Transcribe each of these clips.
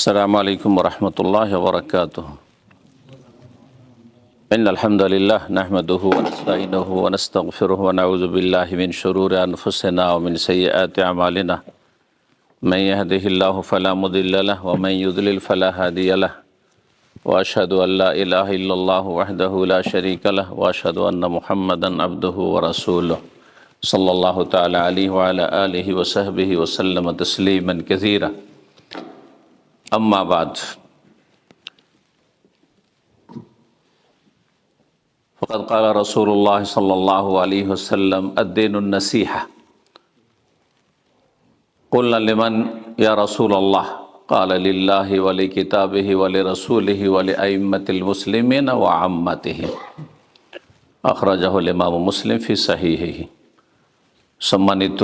السلام عليكم ورحمة الله وبركاته. إن الحمد لله نحمده ونستعينه ونستغفره ونعوذ بالله من شرور أنفسنا ومن سيئات أعمالنا. من يهده الله فلا مضل له ومن يضلل فلا هادي له. وأشهد أن لا إله إلا الله وحده لا شريك له وأشهد أن محمدا عبده ورسوله صلى الله تعالى عليه وعلى آله وصحبه وسلم تسليما كثيرا. أما بعد، فقد قال رسول الله صلى الله عليه وسلم: الدين النصيحة. قلنا: لمن يا رسول الله؟ قال: لله ولكتابه ولرسوله ولأئمة المسلمين وعامتهم. أخرجه الإمام মুসলিম ফি সাহিহিহি। সম্মানিত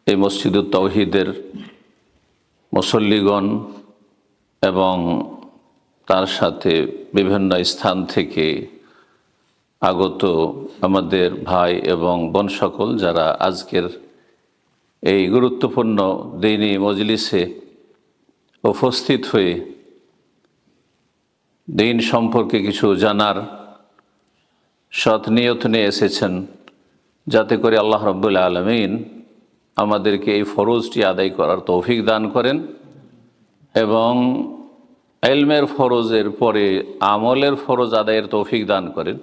এই মসজিদুত তাওহীদের মুসল্লিগণ এবং তার সাথে বিভিন্ন স্থান থেকে আগত আমাদের ভাই এবং বোন সকল, যারা আজকের এই গুরুত্বপূর্ণ দ্বীনি মজলিসে উপস্থিত হয়ে দ্বীন সম্পর্কে কিছু জানার সৎ নিয়ত নিয়ে এসেছেন, যাতে করে আল্লাহ রাব্বুল আলামিন আমাদেরকে এই ফরজটি আদায় করার তৌফিক দান করেন এবং ইলমের ফরজের পরে আমলের ফরজ আদায়ের তৌফিক দান করেন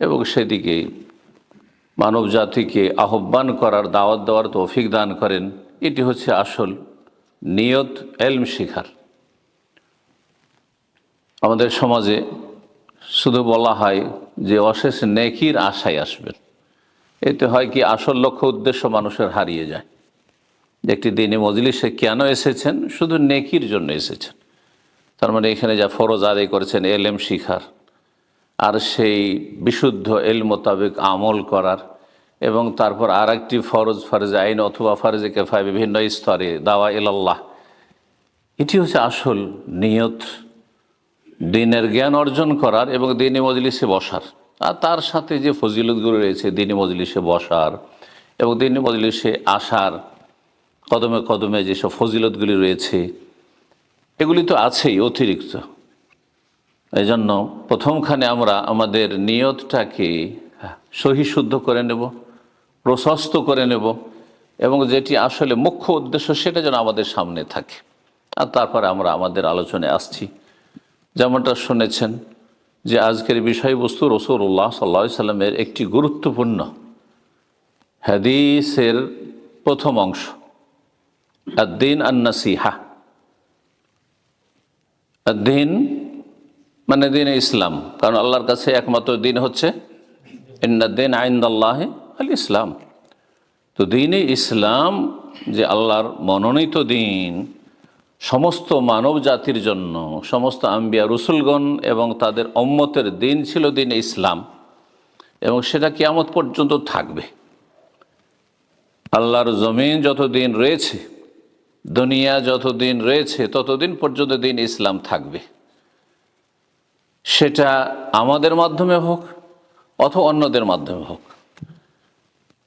এবং সেদিকে মানব জাতিকে আহ্বান করার, দাওয়াত দেওয়ার তৌফিক দান করেন। এটি হচ্ছে আসল নিয়ত ইলম শিখার। আমাদের সমাজে শুধু বলা হয় যে অশেষ নেকির আশায় আসবেন। এতে হয় কি, আসল লক্ষ্য উদ্দেশ্য মানুষের হারিয়ে যায়। একটি দ্বীনি মজলিসে কেন এসেছেন? শুধু নেকির জন্য এসেছেন। তার মানে এখানে যা ফরজ আদায় করেছেন ইলম শিখার, আর সেই বিশুদ্ধ ইলম মোতাবেক আমল করার, এবং তারপর আর একটি ফরজে আইন অথবা ফরজে কিফায়া বিভিন্ন স্তরে দাওয়া ইলাল্লাহ। এটি হচ্ছে আসল নিয়ত, দ্বীনের জ্ঞান অর্জন করার এবং দ্বীনি মজলিসে বসার। আর তার সাথে যে ফজিলতগুলো রয়েছে দ্বীনি মজলিসে বসার এবং দ্বীনি মজলিসে আসার, কদমে কদমে যেসব ফজিলতগুলি রয়েছে, এগুলি তো আছেই অতিরিক্ত। এই জন্য প্রথমখানে আমরা আমাদের নিয়তটাকে সহি শুদ্ধ করে নেব, প্রশস্ত করে নেব, এবং যেটি আসলে মুখ্য উদ্দেশ্য সেটা যেন আমাদের সামনে থাকে। আর তারপরে আমরা আমাদের আলোচনায় আসছি। যেমনটা শুনেছেন যে আজকের বিষয়বস্তু রাসূলুল্লাহ সাল্লাল্লাহু আলাইহি সাল্লামের একটি গুরুত্বপূর্ণ হাদিসের প্রথম অংশ, আদ-দীন আন-নাসিহা। আদ-দীন মানে দ্বীন ইসলাম, কারণ আল্লাহর কাছে একমাত্র দ্বীন হচ্ছে ইন্নাদ-দীন ইনদাল্লাহি আল-ইসলাম। তো দ্বীনে ইসলাম যে আল্লাহর মনোনীত দ্বীন, সমস্ত মানব জাতির জন্য, সমস্ত আম্বিয়া রসুলগণ এবং তাদের উম্মতের দ্বীন ছিল দ্বীন ইসলাম, এবং সেটা কিয়ামত পর্যন্ত থাকবে। আল্লাহর জমিন যতদিন রয়েছে, দুনিয়া যতদিন রয়েছে, ততদিন পর্যন্ত দ্বীন ইসলাম থাকবে। সেটা আমাদের মাধ্যমে হোক অথবা অন্যদের মাধ্যমে হোক,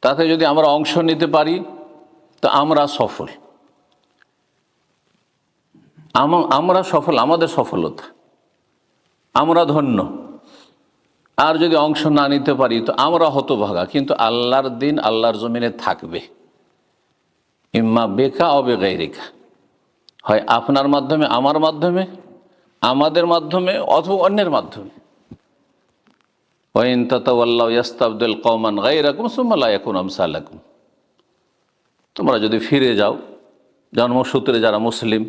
তাতে যদি আমরা অংশ নিতে পারি তো আমরা সফল। আমরা সফল, আমাদের সফলতা, আমরা ধন্য। আর যদি অংশ না নিতে পারি তো আমরা হতভাগা। কিন্তু আল্লাহর দ্বীন আল্লাহর জমিনে থাকবে, ইম্মা বেকা অবে গায়রিকা, হয় আপনার মাধ্যমে, আমার মাধ্যমে, আমাদের মাধ্যমে, অথবা অন্যের মাধ্যমে। ওয়াইন তাতাওয়াল্লাউ ইস্তাবদিল কওমান গায়রাকুম সুম্মা লা ইয়াকুনু আমসালাকুম। তোমরা যদি ফিরে যাও, জন্মসূত্রে যারা মুসলিম,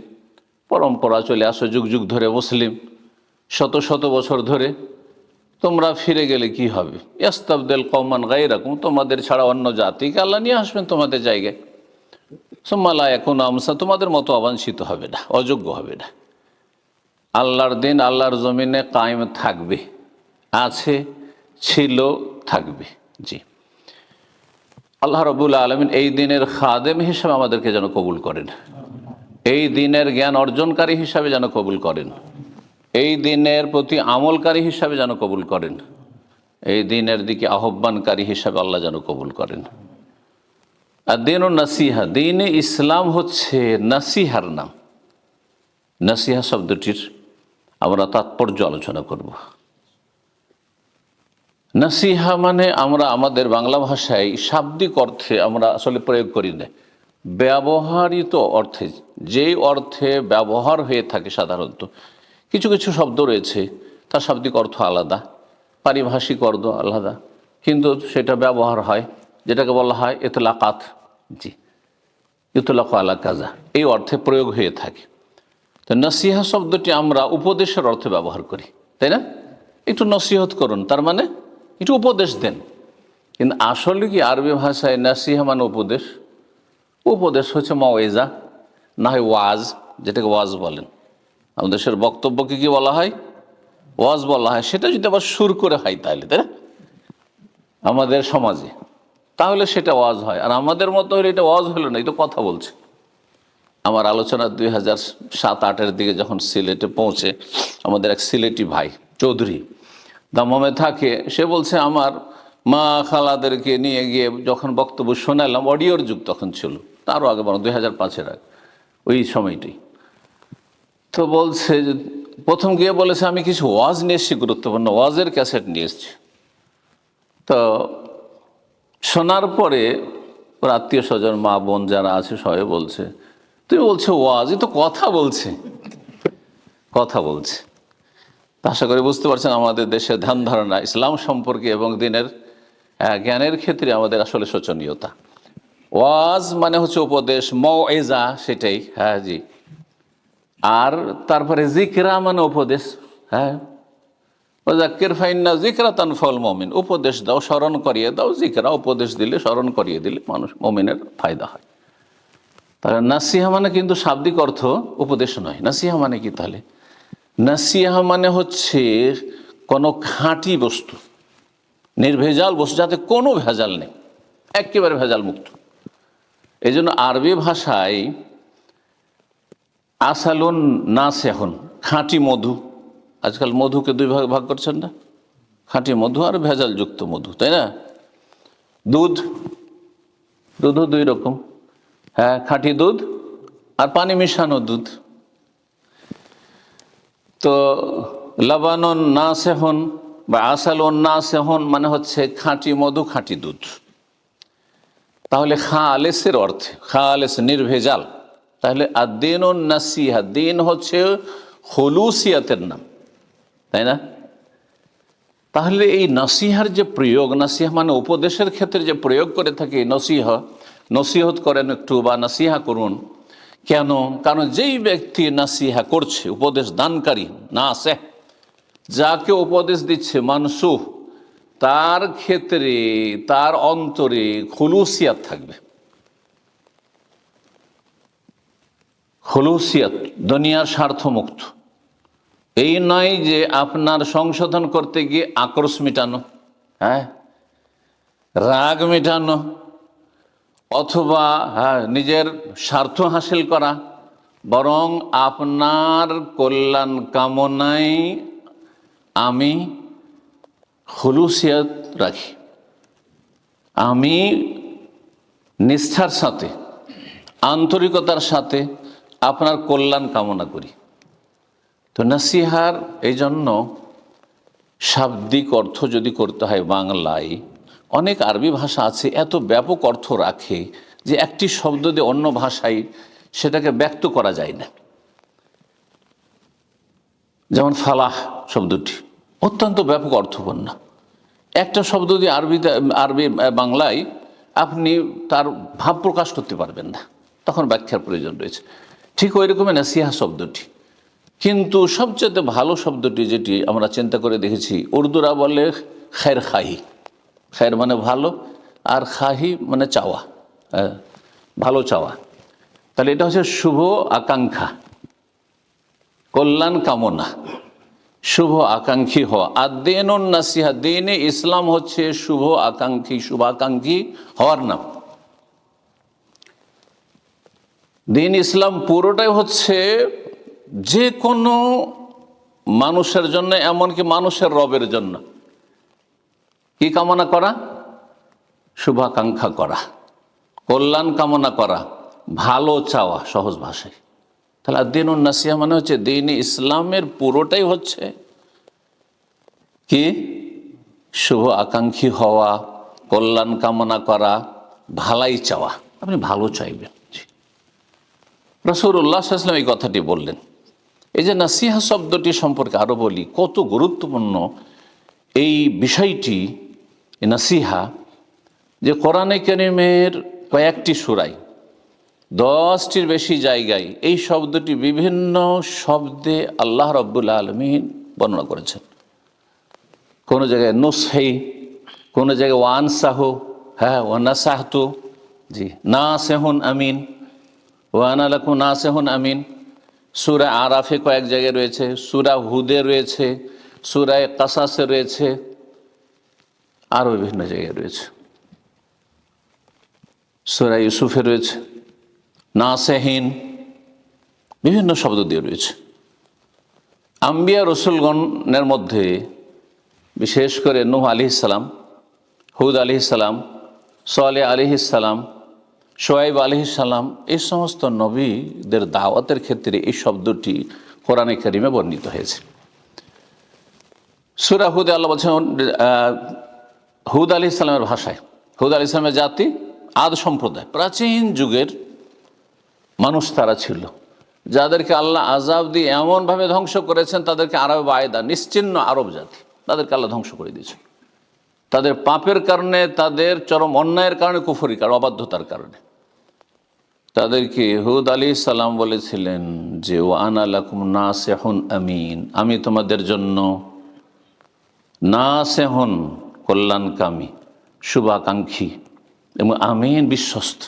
পরম্পরা চলে আসো যুগ যুগ ধরে মুসলিম, শত শত বছর ধরে, তোমরা ফিরে গেলে কি হবে? ইস্তাবদিল কওমান গায়রাকুম, তোমাদের ছাড়া অন্য জাতিকে আল্লাহ নিয়ে আসবেন তোমাদের জায়গায়। সুম্মা লা ইয়াকুনু আমসা, তোমাদের মতো অবাঞ্ছিত হবে না, অযোগ্য হবে না। আল্লাহর দ্বীন আল্লাহর জমিনে কায়েম থাকবে, আছে, ছিল, থাকবে। জি, আল্লাহ রাব্বুল আলামিন এই দ্বীনের খাদেম হিসেবে আমাদেরকে যেন কবুল করেন, এই দ্বীনের জ্ঞান অর্জনকারী হিসাবে যেন কবুল করেন, এই দ্বীনের প্রতি আমলকারী হিসাবে যেন কবুল করেন, এই দ্বীনের দিকে আহ্বানকারী হিসাবে আল্লাহ যেন কবুল করেন। আর দ্বীন ও নাসিহা, দ্বীনে ইসলাম হচ্ছে নাসিহার নাম। নাসিহা শব্দটির আমরা তাৎপর্য আলোচনা করব। নাসিহা মানে আমরা আমাদের বাংলা ভাষায় শাব্দিক অর্থে আমরা আসলে প্রয়োগ করি না, ব্যবহারিত অর্থে, যেই অর্থে ব্যবহার হয়ে থাকে সাধারণত। কিছু কিছু শব্দ রয়েছে তার শাব্দিক অর্থ আলাদা, পারিভাষিক অর্থ আলাদা, কিন্তু সেটা ব্যবহার হয়, যেটাকে বলা হয় ইতলাকাত। জি, ইতলাক আলা কাজা, এই অর্থে প্রয়োগ হয়ে থাকে। তো নসিহা শব্দটি আমরা উপদেশের অর্থে ব্যবহার করি, তাই না? একটু নসিহত করুন, তার মানে একটু উপদেশ দেন। কিন্তু আসলে কি আরবি ভাষায় নসিহা মানে উপদেশ? উপদেশ হচ্ছে মাওয়েজা, না হয় ওয়াজ, যেটাকে ওয়াজ বলেন। আমাদের দেশের বক্তব্যকে কি বলা হয়? ওয়াজ বলা হয়। সেটা যদি আবার সুর করে হয় তাহলে, তাই না, আমাদের সমাজে, তাহলে সেটা ওয়াজ হয়। আর আমাদের মতো হলে এটা ওয়াজ হলো না, এই তো কথা বলছে। আমার আলোচনা 2007-08 দিকে যখন সিলেটে পৌঁছে, আমাদের এক সিলেটি ভাই চৌধুরী দাম্মামে থাকে, সে বলছে আমার মা খালাদেরকে নিয়ে গিয়ে যখন বক্তব্য শোনালাম, অডিওর যুগ তখন ছিল, তারও আগে, 2005-এর আগে, ওই সময়টি। তো বলছে যে প্রথম গিয়ে বলেছে আমি কিছু ওয়াজ নিয়ে এসেছি, গুরুত্বপূর্ণ ওয়াজের ক্যাসেট নিয়ে এসেছি। তো শোনার পরে ওর আত্মীয় স্বজন, মা বোন যারা আছে সবাই বলছে, তুমি বলছো ওয়াজ, এ তো কথা বলছে, কথা বলছে। আশা করি বুঝতে পারছেন আমাদের দেশের ধ্যান ধারণা ইসলাম সম্পর্কে এবং দিনের জ্ঞানের ক্ষেত্রে আমাদের আসলে শোচনীয়তা। ওয়াজ মানে হচ্ছে উপদেশ, মওয়েজা, সেটাই। হ্যাঁ জি। আর তারপরে জিকরা মানে উপদেশ। হ্যাঁ, ওয়াযাক্কির ফাইন্না যিকরা তানফাউল মুমিন, উপদেশ দাও, স্মরণ করিয়ে দাও। জিকরা, উপদেশ দিলে, স্মরণ করিয়ে দিলে মানুষ, মুমিনের ফায়দা হয়। তাহলে নাসিহা মানে কিন্তু শাব্দিক অর্থ উপদেশ নয়। নাসিহা মানে কি তাহলে? নাসিহা মানে হচ্ছে কোনো খাঁটি বস্তু, নির্ভেজাল বস্তু, যাতে কোনো ভেজাল নেই, একেবারে ভেজাল মুক্ত। এই জন্য আরবি ভাষায় আসালুন নাসিহুন, খাঁটি মধু। আজকাল মধুকে দুই ভাগ ভাগ করছেন না, খাঁটি মধু আর ভেজালযুক্ত মধু, তাই না? দুধ, দুধও দুই রকম। হ্যাঁ, খাঁটি দুধ আর পানি মিশানো দুধ। তো লাবানুন নাসিহুন বা আসালুন নাসিহুন মানে হচ্ছে খাঁটি মধু, খাঁটি দুধ। তাহলে খালেসের অর্থে, খালেস নির্ভেজাল। তাহলে আদ-দীনুন নাসিহা, দিন হচ্ছে খুলুসিয়াতের নাম, তাই না? তাহলে এই নসিহার যে প্রয়োগ, নসিহা মানে উপদেশের ক্ষেত্রে যে প্রয়োগ করে থাকি, নসিহত করেন একটু বা নসিহা করুন, কেন? কারণ যেই ব্যক্তি নসিহা করছে, উপদেশ দানকারী, নাসিহ, যাকে উপদেশ দিচ্ছে, মানসুহ, তার ক্ষেত্রে, তার অন্তরে খুলুসিয়াত থাকবে। খুলুসিয়াত, দুনিয়ার স্বার্থমুক্ত। এই নয় যে আপনার সংশোধন করতে গিয়ে আক্রোশ মেটানো, হ্যাঁ, রাগ মেটানো, অথবা নিজের স্বার্থ হাসিল করা, বরং আপনার কল্যাণ কামনায় আমি খুলুসিয়াত রাখি, আমি নিষ্ঠার সাথে, আন্তরিকতার সাথে আপনার কল্যাণ কামনা করি। তো নসিহার এই জন্য শাব্দিক অর্থ যদি করতে হয় বাংলায়, অনেক আরবি ভাষা আছে এত ব্যাপক অর্থ রাখে যে একটি শব্দ দিয়ে অন্য ভাষায় সেটাকে ব্যক্ত করা যায় না। যেমন ফালাহ শব্দটি অত্যন্ত ব্যাপক অর্থপূর্ণ। একটা শব্দ দিয়ে আরবি বাংলায় আপনি তার ভাব প্রকাশ করতে পারবেন না, তখন ব্যাখ্যার প্রয়োজন রয়েছে। ঠিক ওই রকমই নাসিহা শব্দটি। কিন্তু সবচেয়ে ভালো শব্দটি যেটি আমরা চিন্তা করে দেখেছি, উর্দুরা বলে খের খাহি। খের মানে ভালো, আর খাহি মানে চাওয়া, ভালো চাওয়া। তাহলে এটা হচ্ছে শুভ আকাঙ্ক্ষা, কল্যাণ কামনা, শুভ আকাঙ্ক্ষী হওয়া। আর দিনুন নাসিহা, দিনে ইসলাম হচ্ছে শুভ আকাঙ্ক্ষী, শুভাকাঙ্ক্ষী হওয়ার নাম। দিন ইসলাম পুরোটাই হচ্ছে যে কোনো মানুষের জন্য, এমনকি মানুষের রবের জন্য কি কামনা করা? শুভাকাঙ্ক্ষা করা, কল্যাণ কামনা করা, ভালো চাওয়া, সহজ ভাষায়। তাহলে দিনুন নাসিহা মানে হচ্ছে দিন ইসলামের পুরোটাই হচ্ছে কি শুভ আকাঙ্ক্ষী হওয়া, কল্যাণ কামনা করা, ভালাই চাওয়া। আপনি ভালো চাইবেন। রাসূলুল্লাহ সাল্লাল্লাহু আলাইহি ওয়াসাল্লাম এই কথাটি বললেন। এই যে নাসিহা শব্দটি সম্পর্কে আরো বলি, কত গুরুত্বপূর্ণ এই বিষয়টি। নাসিহা যে কোরআনে কারীমের কয়েকটি সূরায় 10টির বেশি জায়গায় এই শব্দটি বিভিন্ন শব্দে আল্লাহ রাব্বুল আলামিন বর্ণনা করেছেন। কোনো জায়গায় নুসহি, কোনো জায়গায় ওয়ানসাহু, হ্যাঁ ওয়ানাসাহতু, জি নাসিহুন আমিন, ওয়ানা লাকুম নাসিহুন আমিন। সূরা আরাফে কয়েক জায়গায় রয়েছে, সূরা হুদে রয়েছে, সূরা কাসাসে রয়েছে, আরও বিভিন্ন জায়গায় রয়েছে, সূরা ইউসুফে রয়েছে, নাসিহিন, বিভিন্ন শব্দ দিয়ে রয়েছে। আম্বিয়া রসুলগণের মধ্যে বিশেষ করে নূহ আলাইহিস সালাম, হুদ আলাইহিস সালাম, সালেহ আলাইহিস সালাম, শোয়াইব আলাইহিস সালাম, এই সমস্ত নবীদের দাওয়াতের ক্ষেত্রে এই শব্দটি কোরআনে কারিমে বর্ণিত হয়েছে। সূরা হুদে আল্লাহ বলছেন হুদ আলাইহিস সালামের ভাষায়, হুদ আলাইহিস সালামের জাতি আদ সম্প্রদায়, প্রাচীন যুগের মানুষ তারা ছিল, যাদেরকে আল্লাহ আযাব দিয়ে এমনভাবে ধ্বংস করেছেন, তাদেরকে আরব আয়দা, নিশ্চিহ্ন আরব জাতি, তাদেরকে আল্লাহ ধ্বংস করে দিয়েছে। তাদের পাপের কারণে, তাদের চরম অন্যায়ের কারণে, কুফরি কারণে, অবাধ্যতার কারণে। তাদেরকে হুদ আলাইহিস সালাম বলেছিলেন যে ওয়ানা লাকুম নাসিহুন আমিন, আমি তোমাদের জন্য নাসিহুন কল্যাণকামী, শুভাকাঙ্ক্ষী এবং আমিন বিশ্বস্ত,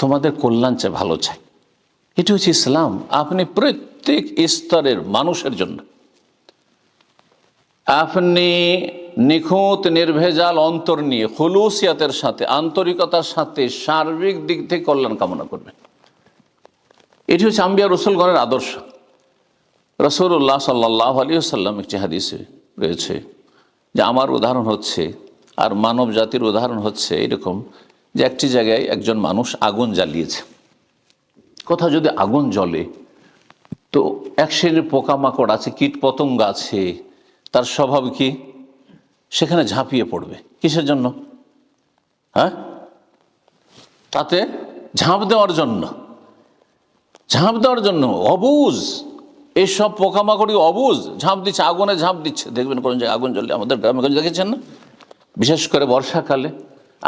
তোমাদের কল্যাণ চাই, ভালো চাই। এটি হচ্ছে ইসলাম। আপনি প্রত্যেক স্তরের মানুষের জন্য আপনি নিখুঁত নির্ভেজাল অন্তর নিয়ে খুলুসিয়াতের সাথে, আন্তরিকতার সাথে সার্বিক দিক থেকে কল্যাণ কামনা করবেন। এটি হচ্ছে আম্বিয়া রসুলগণের আদর্শ। রাসূলুল্লাহ সাল্লাল্লাহু আলাইহি ওয়াসাল্লাম একটি হাদিসে রয়েছে যে আমার উদাহরণ হচ্ছে, আর মানব জাতির উদাহরণ হচ্ছে এরকম যে একটি জায়গায় একজন মানুষ আগুন জ্বালিয়েছে। কোথাও যদি আগুন জ্বলে তো এক শ্রেণীর পোকামাকড় আছে, কীট পতঙ্গ আছে, তার স্বভাব কি সেখানে ঝাঁপিয়ে পড়বে। কিসের জন্য? হ্যাঁ, তাতে ঝাঁপ দেওয়ার জন্য, ঝাঁপ দেওয়ার জন্য। অবুঝ এইসব পোকামাকড়ই অবুঝ ঝাঁপ দিচ্ছে, আগুনে ঝাঁপ দিচ্ছে। দেখবেন কোন জায়গায় আগুন জ্বললে, আমাদের গ্রামে দেখেছেন না, বিশেষ করে বর্ষাকালে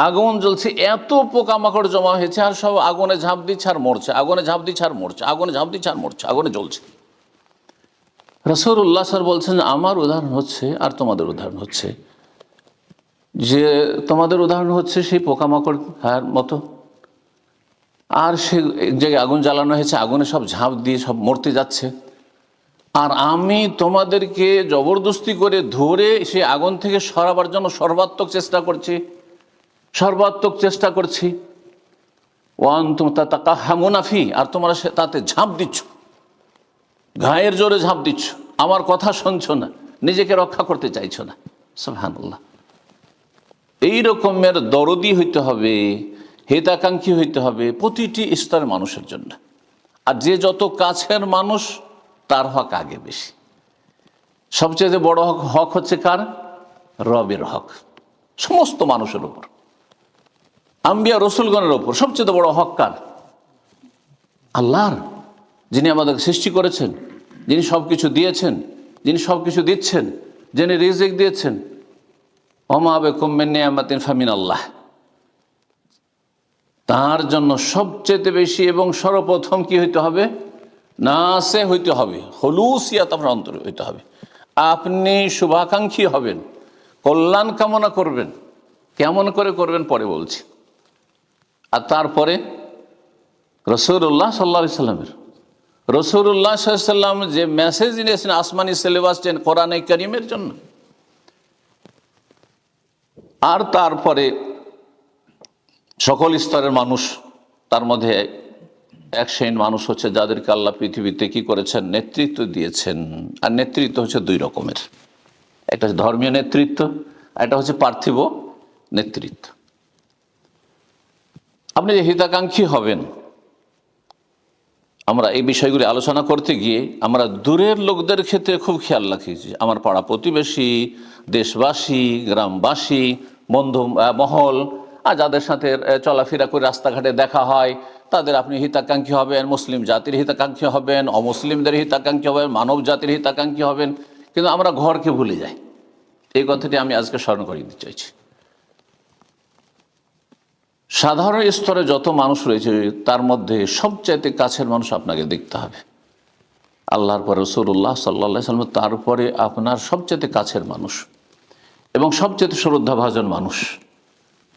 আগুন জ্বলছে, এত পোকামাকড় জমা হয়েছে, আর সব আগুনে ঝাঁপ দিচ্ছে আর মরছে, আগুনে ঝাঁপ দিচ্ছে আর মরছে, আগুনে ঝাঁপ দিচ্ছে আর মরছে, আগুনে জ্বলছে। রাসূলুল্লাহ স্যার বলছেন আমার উদাহরণ হচ্ছে আর তোমাদের উদাহরণ হচ্ছে যে তোমাদের উদাহরণ হচ্ছে সেই পোকামাকড় মতো, আর সে এক জায়গায় আগুন জ্বালানো হয়েছে, আগুনে সব ঝাঁপ দিয়ে সব মরতে যাচ্ছে, আর আমি তোমাদেরকে জবরদস্তি করে ধরে সেই আগুন থেকে সরাবার জন্য সর্বাত্মক চেষ্টা করছি। ওয়ান্তুম তাতাকাহামুনা ফি, আর তোমরা তাতে ঝাঁপ দিচ্ছ, গায়ের জোরে ঝাঁপ দিচ্ছ, আমার কথা শুনছো না, নিজেকে রক্ষা করতে চাইছো না। সুবহানাল্লাহ। এই রকমের দরদি হইতে হবে, হিতাকাঙ্ক্ষী হইতে হবে প্রতিটি স্তরের মানুষের জন্য। আর যে যত কাছের মানুষ তার হক আগে বেশি। সবচেয়ে বড় হক হচ্ছে কার? রবের হক, সমস্ত মানুষের উপর, আম্বিয়া রসুলগণের ওপর সবচেয়ে বড় হক কার? আল্লাহর, যিনি আমাদের সৃষ্টি করেছেন, যিনি সব কিছু দিয়েছেন, যিনি সব কিছু দিচ্ছেন, যিনি রিজিক দিয়েছেন। ওমা বিকুম মিন নিআমাতিন ফামিন আল্লাহ। তার জন্য সবচেয়ে বেশি এবং সর্বপ্রথম কি হইতে হবে? নাসে হইতে হবে, খুলুসিয়াত আপনার অন্তরে হইতে হবে। আপনি শুভাকাঙ্ক্ষী হবেন, কল্যাণ কামনা করবেন। কেমন করে করবেন পরে বলছি। আর তারপরে রাসূলুল্লাহ সাল্লাল্লাহু আলাইহি সাল্লামের, রাসূলুল্লাহ সাল্লাল্লাহু আলাইহি সাল্লাম যে মেসেজ নিয়েছেন আসমানি সিলেবাস কোরআনে কারীমের জন্য, আর তারপরে সকল স্তরের মানুষ, তার মধ্যে এক শ্রেণীর মানুষ হচ্ছে যাদেরকে আল্লাহ পৃথিবীতে কি করেছেন? নেতৃত্ব দিয়েছেন। আর নেতৃত্ব হচ্ছে দুই রকমের, একটা হচ্ছে ধর্মীয় নেতৃত্ব, আর একটা হচ্ছে পার্থিব নেতৃত্ব। আপনি যে হিতাকাঙ্ক্ষী হবেন, আমরা এই বিষয়গুলি আলোচনা করতে গিয়ে আমরা দূরের লোকদের ক্ষেত্রে খুব খেয়াল রাখি। আমার পাড়া প্রতিবেশী, দেশবাসী, গ্রামবাসী, বন্ধু মহল, আর যাদের সাথে চলাফেরা করে রাস্তাঘাটে দেখা হয়, তাদের আপনি হিতাকাঙ্ক্ষী হবেন, মুসলিম জাতির হিতাকাঙ্ক্ষী হবেন, অমুসলিমদের হিতাকাঙ্ক্ষী হবেন, মানব জাতির হিতাকাঙ্ক্ষী হবেন, কিন্তু আমরা ঘরকে ভুলে যাই। এই কথাটি আমি আজকে স্মরণ করিয়ে দিতে চাইছি। সাধারণ স্তরে যত মানুষ রয়েছে তার মধ্যে সবচাইতে কাছের মানুষ আপনাকে দেখতে হবে। আল্লাহর পরে রাসূলুল্লাহ সাল্লাল্লাহু আলাইহি ওয়াসাল্লাম, তারপরে আপনার সবচাইতে কাছের মানুষ এবং সবচাইতে শ্রদ্ধাভাজন মানুষ,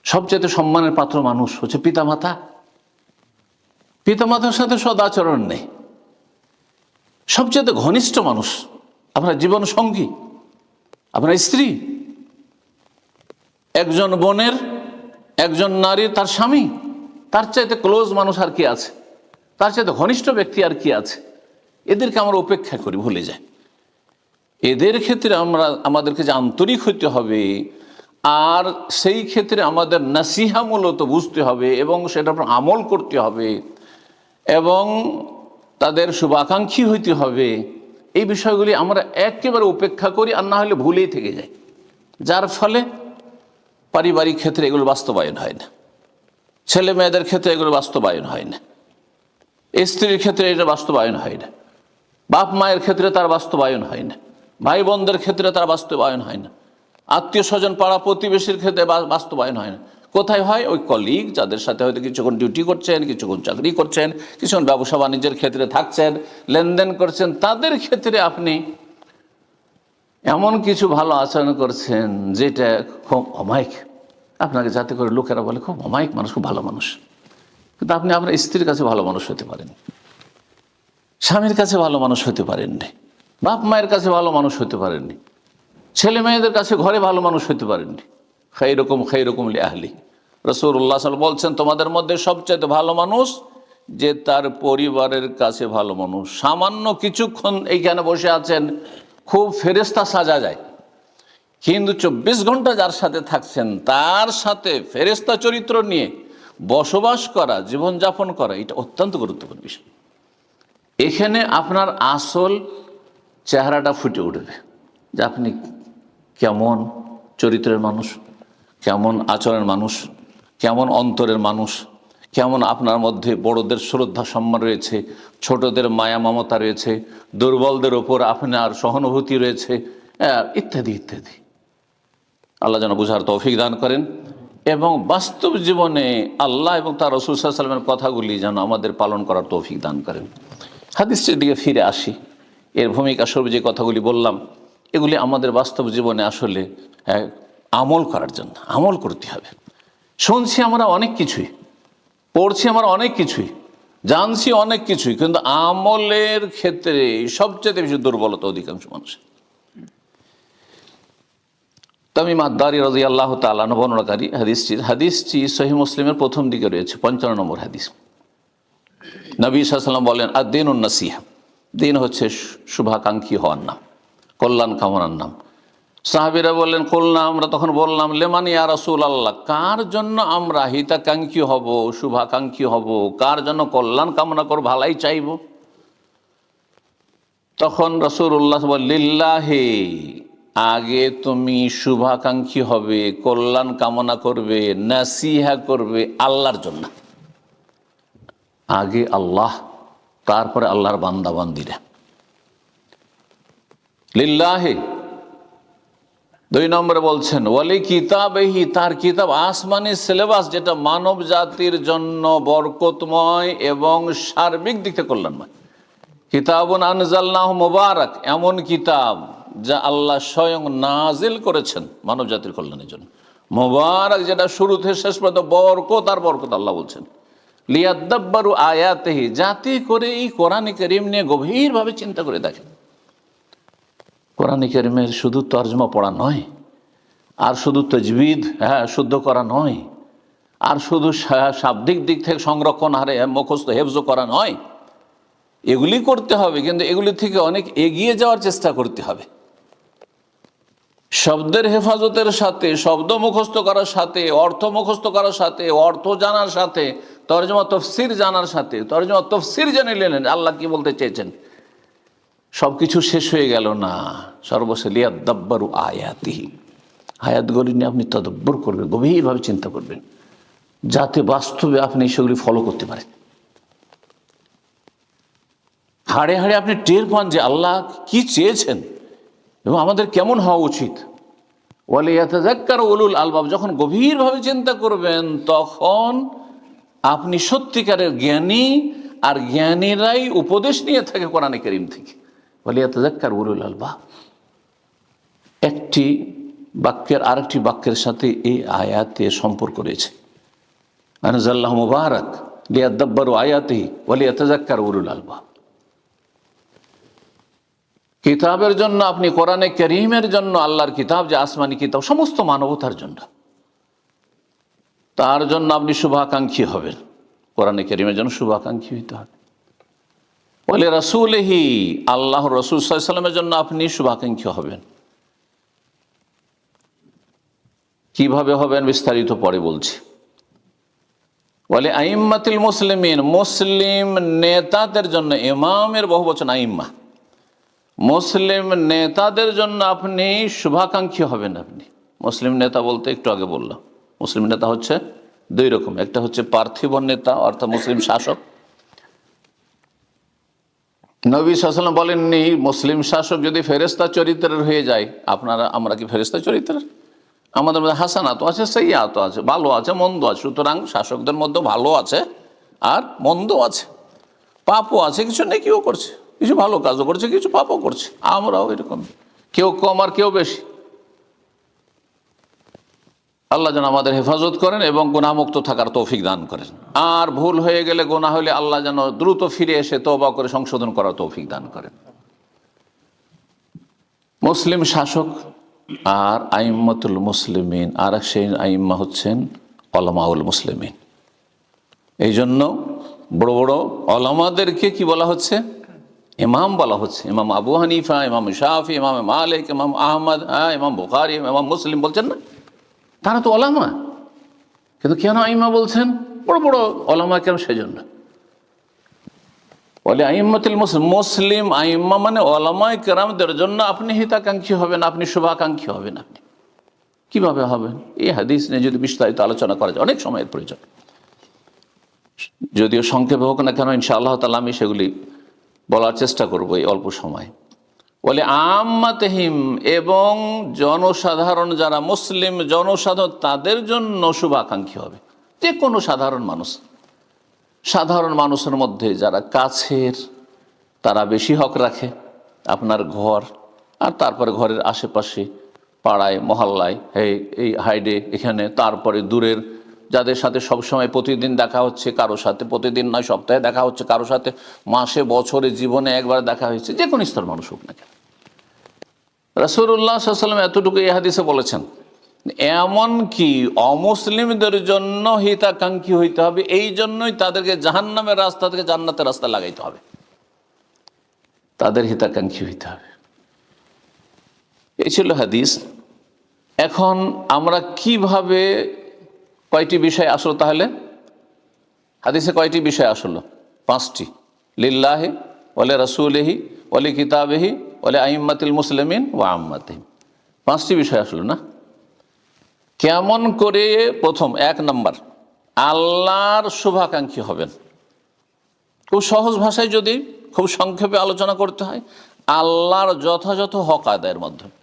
সবচাইতে সম্মানের পাত্র মানুষ হচ্ছে পিতামাতা। পিতামাতার সাথে সদাচরণ নেই। সবচাইতে ঘনিষ্ঠ মানুষ আপনার জীবন সঙ্গী, আপনার স্ত্রী, একজন বোনের, একজন নারীর তার স্বামী, তার চাইতে ক্লোজ মানুষ আর কি আছে, তার চাইতে ঘনিষ্ঠ ব্যক্তি আর কি আছে। এদেরকে আমরা উপেক্ষা করি, ভুলে যাই। এদের ক্ষেত্রে আমাদেরকে যে আন্তরিক হইতে হবে, আর সেই ক্ষেত্রে আমাদের নাসিহা মূলত বুঝতে হবে এবং সেটার উপর আমল করতে হবে এবং তাদের শুভাকাঙ্ক্ষী হইতে হবে। এই বিষয়গুলি আমরা একেবারে উপেক্ষা করি, আর না হলে ভুলেই থেকে যাই, যার ফলে পারিবারিক ক্ষেত্রে এগুলো বাস্তবায়ন হয় না, ছেলে মেয়েদের ক্ষেত্রে এগুলো বাস্তবায়ন হয় না, স্ত্রীর ক্ষেত্রে এটা বাস্তবায়ন হয় না, বাপ মায়ের ক্ষেত্রে তার বাস্তবায়ন হয় না, ভাই বোনদের ক্ষেত্রে তার বাস্তবায়ন হয় না, আত্মীয় স্বজন পাড়া প্রতিবেশীর ক্ষেত্রে বাস্তবায়ন হয় না। কোথায় হয়? ওই কলিগ, যাদের সাথে হয়তো কিছুক্ষণ ডিউটি করছেন, কিছুক্ষণ চাকরি করছেন, কিছুক্ষণ ব্যবসা বাণিজ্যের ক্ষেত্রে থাকছেন, লেনদেন করছেন, তাদের ক্ষেত্রে আপনি এমন কিছু ভালো আচরণ করছেন যেটা খুব অমায়িক, আপনাকে যাতে করে লোকেরা বলে খুব অমায়িক মানুষ, খুব ভালো মানুষ। কিন্তু আপনি আপনার স্ত্রীর কাছে ভালো মানুষ হতে পারেন, স্বামীর কাছে ভালো মানুষ হতে পারেননি, বাপ মায়ের কাছে ভালো মানুষ হতে পারেননি, ছেলে মেয়েদের কাছে ঘরে ভালো মানুষ হতে পারেননি। খাইরুকুম লিআহলি, রাসূলুল্লাহ সাল্লাল্লাহু আলাইহি ওয়াসাল্লাম বলছেন, তোমাদের মধ্যে সবচেয়ে ভালো মানুষ যে তার পরিবারের কাছে ভালো মানুষ। সামান্য কিছুক্ষণ এইখানে বসে আছেন, খুব ফেরেশতা সাজা যায়, কিন্তু 24 ঘন্টা যার সাথে থাকছেন তার সাথে ফেরেশতা চরিত্র নিয়ে বসবাস করা, জীবনযাপন করা, এটা অত্যন্ত গুরুত্বপূর্ণ বিষয়। এখানে আপনার আসল চেহারাটা ফুটে উঠবে যে আপনি কেমন চরিত্রের মানুষ, কেমন আচরণের মানুষ, কেমন অন্তরের মানুষ, কেমন আপনার মধ্যে বড়দের শ্রদ্ধা সম্মান রয়েছে, ছোটদের মায়া মমতা রয়েছে, দুর্বলদের ওপর আপনার সহানুভূতি রয়েছে, ইত্যাদি ইত্যাদি। আল্লাহ যেন বুঝার তৌফিক দান করেন এবং বাস্তব জীবনে আল্লাহ এবং তার রাসূল সাল্লাল্লাহু আলাইহি ওয়াসাল্লামের কথাগুলি যেন আমাদের পালন করার তৌফিক দান করেন। হাদিসের দিকে ফিরে আসি। এর ভূমিকা স্বরূপ যে কথাগুলি বললাম, এগুলি আমাদের বাস্তব জীবনে আসলে আমল করার জন্য আমল করতে হবে। শুনছি আমরা অনেক কিছুই, পড়ছি আমরা অনেক কিছুই, জানছি অনেক কিছুই, কিন্তু আমলের ক্ষেত্রে সবচেয়ে বেশি দুর্বলতা অধিকাংশ মানুষের। তামিম আদ-দারি রাদিয়াল্লাহু তাআলা আনহু বর্ণনাকারী হাদিসটি সহিহ মুসলিমের প্রথম দিকে রয়েছে, 55 নম্বর হাদিস। নবী সাল্লাল্লাহু আলাইহি ওয়াসাল্লাম বলেন, আদ-দীনুন নাসিহা, দিন হচ্ছে শুভাকাঙ্ক্ষী হওয়ার নাম, কল্যাণ কামনার নাম। সাহাবীরা বললেন, কুলনা, আমরা তখন বললাম, লিমান ইয়া রাসূলুল্লাহ, কার জন্য আমরা হিতাকাঙ্ক্ষী হব, শুভাকাঙ্ক্ষী হব, কার জন্য কল্যাণ কামনা করব, ভালাই চাইব? তখন রাসূলুল্লাহ বললেন, লিল্লাহি, আগে তুমি শুভাকাঙ্ক্ষী হবে, কল্যাণ কামনা করবে, নাসিহা করবে আল্লাহর জন্য। আগে আল্লাহ, তারপরে আল্লাহর বান্দা বান্দিরা। লিল্লাহি, 2 নম্বরে বলছেন, ওয়ালি কিতাবেহি, তার কিতাব, আসমানি সিলেবাস, যেটা মানব জাতির জন্য বরকতময় এবং সার্বিক দিক থেকে কল্যাণময়। কিতাবুন আনজালনাহু মুবারাক, এমন কিতাব যা আল্লাহ স্বয়ং নাজিল করেছেন মানব জাতির কল্যাণের জন্য। মুবারাক, যেটা শুরু থেকে শেষ পর্যন্ত বরকত আর বরকত। আল্লাহ বলছেন, লিয়াদাব্বারু আয়াতিহি, যাতে করে এই কোরআন কারীম নিয়ে গভীরভাবে চিন্তা করে দেখেন। কোরআন কারীমের শুধু তর্জমা পড়া নয়, আর শুধু তাজবিদ শুদ্ধ করা নয়, আর শুধু শাব্দিক দিক থেকে সংরক্ষণ হারে মুখস্থ হেফজ করা নয়, এগুলি করতে হবে, কিন্তু এগুলি থেকে অনেক এগিয়ে যাওয়ার চেষ্টা করতে হবে। শব্দের হেফাজতের সাথে, শব্দ মুখস্থ করার সাথে, অর্থ মুখস্থ করার সাথে, অর্থ জানার সাথে, তরজমা তফসির জানার সাথে, তরজমা তফসির জেনে নিলেন আল্লাহ কি বলতে চেয়েছেন। সবকিছু শেষ হয়ে গেল না, সর্বশেষ লিয়াদাব্বারু আয়াতিহি, আয়াতগুলি নিয়ে আপনি তদব্বর করবেন, গভীরভাবে চিন্তা করবেন, যাতে বাস্তবে আপনি সেগুলি ফলো করতে পারেন। হাড়ে হাড়ে আপনি টের পান যে আল্লাহ কি চেয়েছেন এবং আমাদের কেমন হওয়া উচিত। ওয়ালিয়াতাযাক্কারু উলুল আলবাব, যখন গভীরভাবে চিন্তা করবেন তখন আপনি সত্যিকারের জ্ঞানী, আর জ্ঞানীরাই উপদেশ নিয়ে থাকে কোরআনে কারীম থেকে। ওয়ালিয়াতাযাক্কারু উলুল আলবাব, একটি বাক্যের আরেকটি বাক্যের সাথে এই আয়াতে সম্পর্ক রয়েছে। আনজাল্লাহু মুবারাক লিয়াদাব্বারু আয়াতিহি ওয়ালিয়াতাযাক্কারু উলুল আলবাব। কিতাবের জন্য আপনি, কোরআনে কারীমের জন্য, আল্লাহর কিতাব যে আসমানি কিতাব সমস্ত মানবতার জন্য, তার জন্য আপনি শুভাকাঙ্ক্ষী হবেন। কোরআনে কারীমের জন্য শুভাকাঙ্ক্ষী হইতে হবে। বলে রাসূলিহি, আল্লাহ রাসূল সাল্লাল্লাহু আলাইহি ওয়াসাল্লামের জন্য আপনি শুভাকাঙ্ক্ষী হবেন। কিভাবে হবেন বিস্তারিত পরে বলছি। বলে আইম্মাতুল মুসলিমিন, মুসলিম নেতাদের জন্য, ইমামের বহুবচন আইম্মা, মুসলিম নেতাদের জন্য আপনি শুভাকাঙ্ক্ষী হবেন। আপনি মুসলিম নেতা বলতে একটু আগে বললাম, মুসলিম নেতা হচ্ছে দুই রকম, একটা হচ্ছে পার্থিব নেতা অর্থাৎ মুসলিম শাসক। নবী সাল্লাল্লাহু আলাইহি ওয়াসাল্লাম বলেননি মুসলিম শাসক যদি ফেরেশতা চরিত্রের হয়ে যায়, আমরা কি ফেরেশতা চরিত্রের? আমাদের মধ্যে হাসানাত আছে, সাইয়্যাত আছে, ভালো আছে, মন্দ আছে। সুতরাং শাসকদের মধ্যে ভালো আছে আর মন্দ আছে, পাপও আছে, কিছু নেকিও করছে, কিছু ভালো কাজও করছে, কিছু পাপও করছে। আমরাও এরকম, কেউ কম আর কেউ বেশি। আল্লাহ যেন আমাদের হেফাজত করেন এবং গুনাহমুক্ত থাকার তৌফিক দান করেন। আর ভুল হয়ে গেলে, গুনাহ হলে আল্লাহ যেন দ্রুত ফিরে এসে তওবা করে সংশোধন করার তৌফিক দান করেন। মুসলিম শাসক আর আইম্মাতুল মুসলিমিন, আর এক সেই আইম্মা হচ্ছেন উলামাউল মুসলিমিন। এই জন্য বড় বড় ওলামাদেরকে কি বলা হচ্ছে? ইমাম বলা হচ্ছে। ইমাম আবু হানিফা, ইমাম শাফি, ইমাম মালিক, ইমাম আহমদ, ইমাম বুখারী, ইমাম মুসলিম বলছেন না, তারা তো ওলামা। কিন্তু কেন আইম্মা বলছেন? বড় বড় ওলামা কেন? সেজন্য বলে আইম্মাতুল মুসলিম, মুসলিম আইম্মা মানে ওলামায়ে কেরামদের জন্য আপনি হিতাকাঙ্ক্ষী হবেন, আপনি শুভাকাঙ্ক্ষী হবেন। আপনি কিভাবে হবেন? এই হাদিস নিয়ে যদি বিস্তারিত আলোচনা করা যায়, অনেক সময়ের প্রয়োজন, যদিও সংক্ষেপে হোক না কেন ইনশাআল্লাহ তাআলা আমি সেগুলি বলার চেষ্টা করব এই অল্প সময়। বলে আম্মাতহিম, এবং জনসাধারণ যারা মুসলিম জনসাধারণ, তাদের জন্য শুভাকাঙ্ক্ষী হবে। যে কোনো সাধারণ মানুষ, সাধারণ মানুষের মধ্যে যারা কাছের, তারা বেশি হক রাখে। আপনার ঘর আর তারপরে ঘরের আশেপাশে, পাড়ায়, মহল্লায়, এই হাইডে, এখানে, তারপরে দূরের যাদের সাথে সবসময় প্রতিদিন দেখা হচ্ছে, কারো সাথে প্রতিদিন নয়, সপ্তাহে দেখা হচ্ছে, কারো সাথে মাসে, বছরে, জীবনে একবার দেখা হয়েছে, যে কোনো স্তর মানুষ হোক না কেন। রাসূলুল্লাহ সাল্লাল্লাহু আলাইহি ওয়াসাল্লাম এতটুকু এই হাদিসে বলেছেন, এমন কি অমুসলিমদের জন্য হিতাকাঙ্ক্ষী হইতে হবে। এই জন্যই তাদেরকে জাহান্নামের রাস্তা থেকে জান্নাতের রাস্তা লাগাইতে হবে, তাদের হিতাকাঙ্ক্ষী হইতে হবে। এই ছিল হাদিস। এখন আমরা কিভাবে, কয়টি বিষয় আসলো তাহলে হাদিসে? কয়টি বিষয় আসলো? 5টি। লিল্লাহি ওয়া রাসূলিহি ওয়া কিতাবিহি ওয়া আইম্মাতিল মুসলিমিন ওয়া আম্মাতিহিম, 5টি বিষয় আসলো না? কেমন করে? প্রথম, 1 নম্বর, আল্লাহর শুভাকাঙ্ক্ষী হবেন। খুব সহজ ভাষায় যদি খুব সংক্ষেপে আলোচনা করতে হয়, আল্লাহর যথাযথ হক আদায়ের মাধ্যমে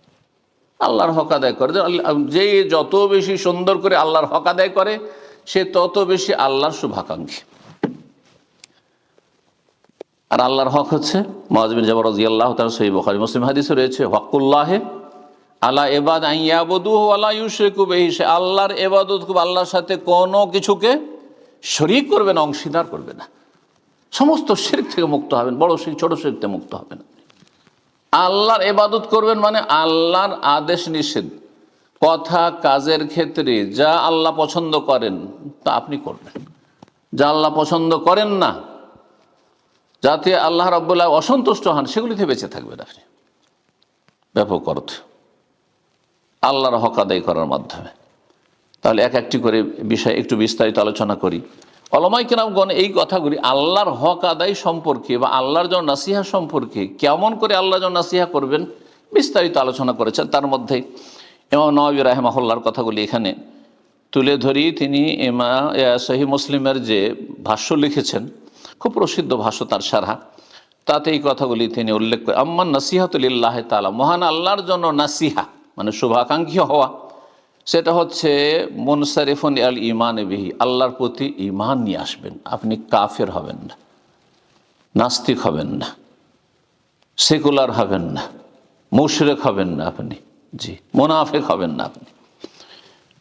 আল্লাহর হক আদায় করে। যে যত বেশি সুন্দর করে আল্লাহর হক আদায় করে, সে তত বেশি আল্লাহর শুভাকাঙ্ক্ষী। আর আল্লাহর হক হচ্ছে, মুআয বিন জাবাল রাদিয়াল্লাহু তাআলা সহিহ বুখারী মুসলিম হাদিসে রয়েছে, হকুল্লাহে আলা ইবাদ আন ইয়াবুদুহু ওয়া লা ইউশরিকু বিহি, সে আল্লাহর ইবাদত করবে, আল্লাহর সাথে কোনো কিছুকে শরীক করবে না, অংশীদার করবে না। সমস্ত শিরক থেকে মুক্ত হবেন, বড় শিরক ছোট শিরক থেকে মুক্ত হবেন। আল্লাহর ইবাদত করবেন মানে আল্লাহর আদেশ নিষেধ, কথা কাজের ক্ষেত্রে যা আল্লাহ পছন্দ করেন তা আপনি করবেন, যা আল্লাহ পছন্দ করেন না, যাতে আল্লাহ রাব্বুল আলামিন অসন্তুষ্ট হন, সেগুলি থেকে বেঁচে থাকবেন আপনি। ব্যাপক অর্থ। আল্লাহর হক আদায় করার মাধ্যমে। তাহলে এক একটি করে বিষয় একটু বিস্তারিত আলোচনা করি। ওলামায়ে কেরামগণ এই কথাগুলি আল্লাহর হক আদায় সম্পর্কে বা আল্লাহর জন্য নাসিহা সম্পর্কে, কেমন করে আল্লাহর জন্য নাসিহা করবেন, বিস্তারিত আলোচনা করেছেন। তার মধ্যে ইমাম নওয়াবী রাহিমাহুল্লাহর কথাগুলি এখানে তুলে ধরি। তিনি সহিহ মুসলিমের যে ভাষ্য লিখেছেন, খুব প্রসিদ্ধ ভাষ্য তার সারহা, তাতে এই কথাগুলি তিনি উল্লেখ করেন। আম্মান নাসিহাতুলিল্লাহ তাআলা, মহান আল্লাহর জন্য নাসিহা মানে শুভাকাঙ্ক্ষী হওয়া, সেটা হচ্ছে মুনসারিফুন আল ইমান বিহি, আল্লাহর প্রতি ইমান নিয়ে আসবেন। আপনি কাফের হবেন না, নাস্তিক হবেন না, সেকুলার হবেন না, মুশরিক হবেন না আপনি, জি মুনাফিক হবেন না আপনি।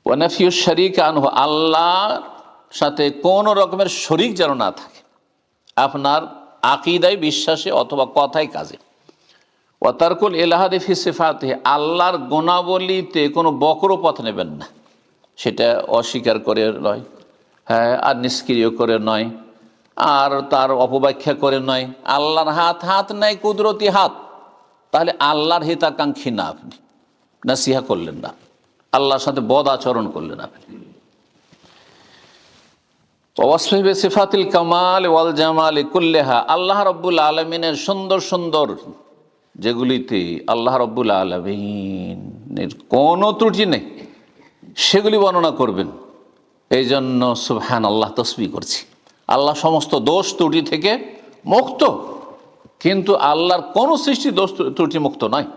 ওয়ানাফিউশ শরীক আনহু, আল্লাহর সাথে কোনো রকমের শরীক যেন না থাকে আপনার আকীদায়, বিশ্বাসে অথবা কথায় কাজে। ওয়াতারকুল ইলহাদি ফি সিফাতিহি, আল্লাহর গুণাবলীতে কোনো বক্রপথ নেবেন না, সেটা অস্বীকার করে নয়, হ্যাঁ, আর নিষ্ক্রিয় করে নয়, আর তার অপব্যাখ্যা করে নয়। আল্লাহর হাত নাই, কুদরতি হাত, তাহলে আল্লাহর হিতাকাঙ্ক্ষী না, আপনি নাসিহা করলেন না, আল্লাহর সাথে বদ আচরণ করলেন আপনি। ওয়াসফি সিফাতিল কামাল ওয়াল জামাল কুল্লিহা, আল্লাহ রাব্বুল আলামিনের সুন্দর সুন্দর যেগুলিতে আল্লাহ রাব্বুল আলামিনের কোনো ত্রুটি নেই, সেগুলি বর্ণনা করবেন। এই জন্য সুবহানাল্লাহ তাসবিহ করছি। আল্লাহ সমস্ত দোষ ত্রুটি থেকে মুক্ত, কিন্তু আল্লাহর কোনো সৃষ্টি দোষ ত্রুটি মুক্ত নয়।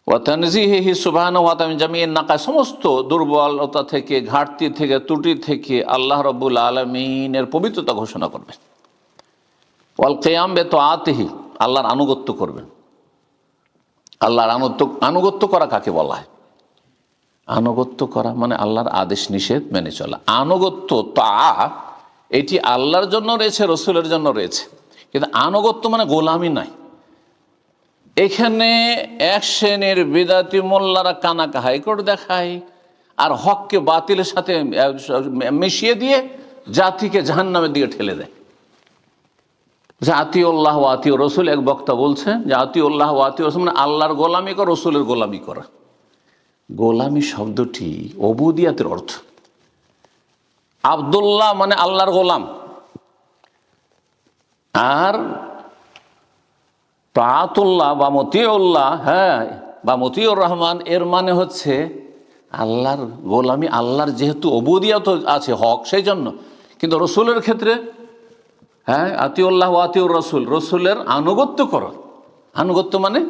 ওয়া তানজিহিহি সুবহানাহু ওয়া তাআলা জামিআন নাকাস, সমস্ত দুর্বলতা থেকে, ঘাটতি থেকে, ত্রুটি থেকে আল্লাহ রাব্বুল আলামিনের পবিত্রতা ঘোষণা করবেন। ওয়াল কিয়াম বিতাআতিহি, আল্লাহর আনুগত্য করবেন। আল্লাহর আনুগত্য করা কাকে বলা হয়? আনুগত্য করা মানে আল্লাহর আদেশ নিষেধ মেনে চলা। আনুগত্য তা এটি আল্লাহর জন্য রয়েছে, রসুলের জন্য রয়েছে, কিন্তু আনুগত্য মানে গোলামি নয়। এখানে এক শ্রেণীর বিদাতি মোল্লারা কানাকা হাইকোর্ট দেখায় আর হককে বাতিলের সাথে মিশিয়ে দিয়ে জাতিকে জাহান্নামের দিকে ঠেলে দেয়। যে আতিউল্লাহ ওয়া আতিউর রসুল, এক বক্তা বলছে যে আতিউল্লাহ ওয়া আতিউর রসুল মানে আল্লাহর গোলামি করা, রসুলের গোলামি করা। গোলামি শব্দটি উবুদিয়াতের অর্থ। আব্দুল্লাহ মানে আল্লাহর গোলাম, আর তাআতুল্লাহ বা মতিউল্লাহ, হ্যাঁ, বা মতিউর রহমান, এর মানে হচ্ছে আল্লাহর গোলামি। আল্লাহর যেহেতু উবুদিয়াত আছে, হক, সেই জন্য। কিন্তু রসুলের ক্ষেত্রে, হ্যাঁ, আতিউল্লাহ ওয়া আতিউর রসুল, রসুলের আনুগত্য করো। আনুগত্য মানে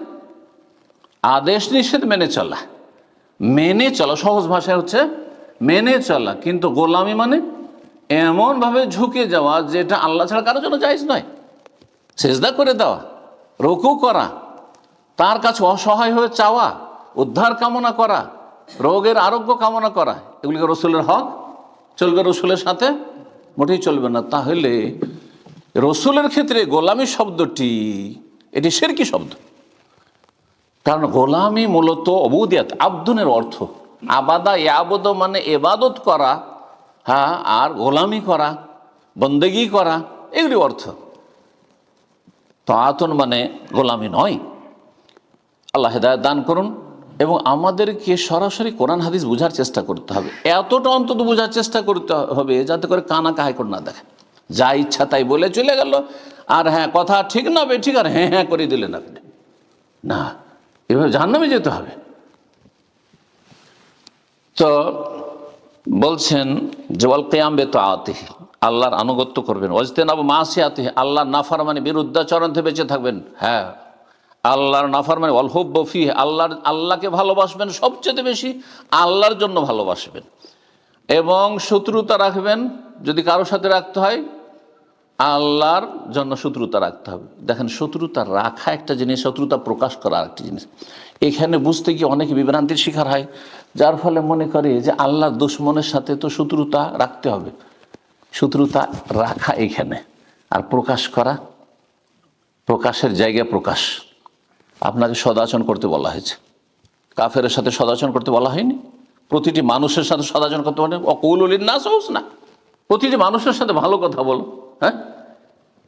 আদেশ নিষেধ মেনে চলা, মেনে চলা, সহজ ভাষায় হচ্ছে মেনে চলা। কিন্তু গোলামি মানে এমনভাবে ঝুঁকে যাওয়া যেটা আল্লাহ ছাড়া কারোর জন্য জায়েজ নয়। সেজদা করে দেওয়া, রুকু করা, তার কাছে অসহায় হয়ে চাওয়া, উদ্ধার কামনা করা, রোগের আরোগ্য কামনা করা, এগুলিকে রসুলের হক চলবে, রসুলের সাথে মোটেই চলবে না। তাহলে রসুলের ক্ষেত্রে গোলামি শব্দটি এটি শিরকি শব্দ, কারণ গোলামি মূলত উবুদিয়াত, আব্দুনের অর্থ। আবাদা ইয়াবুদ মানে ইবাদত করা, হ্যাঁ, আর গোলামি করা, বন্দেগি করা, এগুলি অর্থ। তাআতুন মানে গোলামি নয়। আল্লাহ হেদায়েত দান করুন এবং আমাদেরকে সরাসরি কোরআন হাদিস বোঝার চেষ্টা করতে হবে। এতটা অন্তত বোঝার চেষ্টা করতে হবে যাতে করে কানা কাহাইকোট না দেখে, যা ইচ্ছা তাই বলে চলে গেল, আর হ্যাঁ কথা ঠিক না ঠিক, আর হ্যাঁ হ্যাঁ করে দিলেন আপনি। না, এভাবে জাহান্নামে যেতে হবে। তো বলছেন যে ওয়াল কিয়াম বিতাআতিহি, আল্লাহর আনুগত্য করবেন। ওয়াজতিনাবু মাসিয়াতিহি, আল্লাহর নাফরমানি, বিরুদ্ধাচরণ থেকে বেঁচে থাকবেন। হ্যাঁ, আল্লাহর নাফরমানি। ওয়াল হুব্বু ফিহি, আল্লাহকে ভালোবাসবেন সবচেয়ে বেশি, আল্লাহর জন্য ভালোবাসবেন। এবং শত্রুতা রাখবেন, যদি কারোর সাথে রাখতে হয় আল্লাহর জন্য শত্রুতা রাখতে হবে। দেখেন, শত্রুতা রাখা একটা জিনিস, শত্রুতা প্রকাশ করা আরেকটি জিনিস। এখানে বুঝতে গিয়ে অনেক বিভ্রান্তির শিকার হয়, যার ফলে মনে করে যে আল্লাহর দুশমনের সাথে তো শত্রুতা রাখতে হবে। শত্রুতা রাখা এখানে, আর প্রকাশ করা, প্রকাশের জায়গায় প্রকাশ। আপনাকে সদাচরণ করতে বলা হয়েছে, কাফেরের সাথে সদাচরণ করতে বলা হয়নি। প্রতিটি মানুষের সাথে সদাচরণ করতে বলেন, ওয়াকুলু লিন-নাসি হুসনা, প্রতিটি মানুষের সাথে ভালো কথা বলো। হ্যাঁ,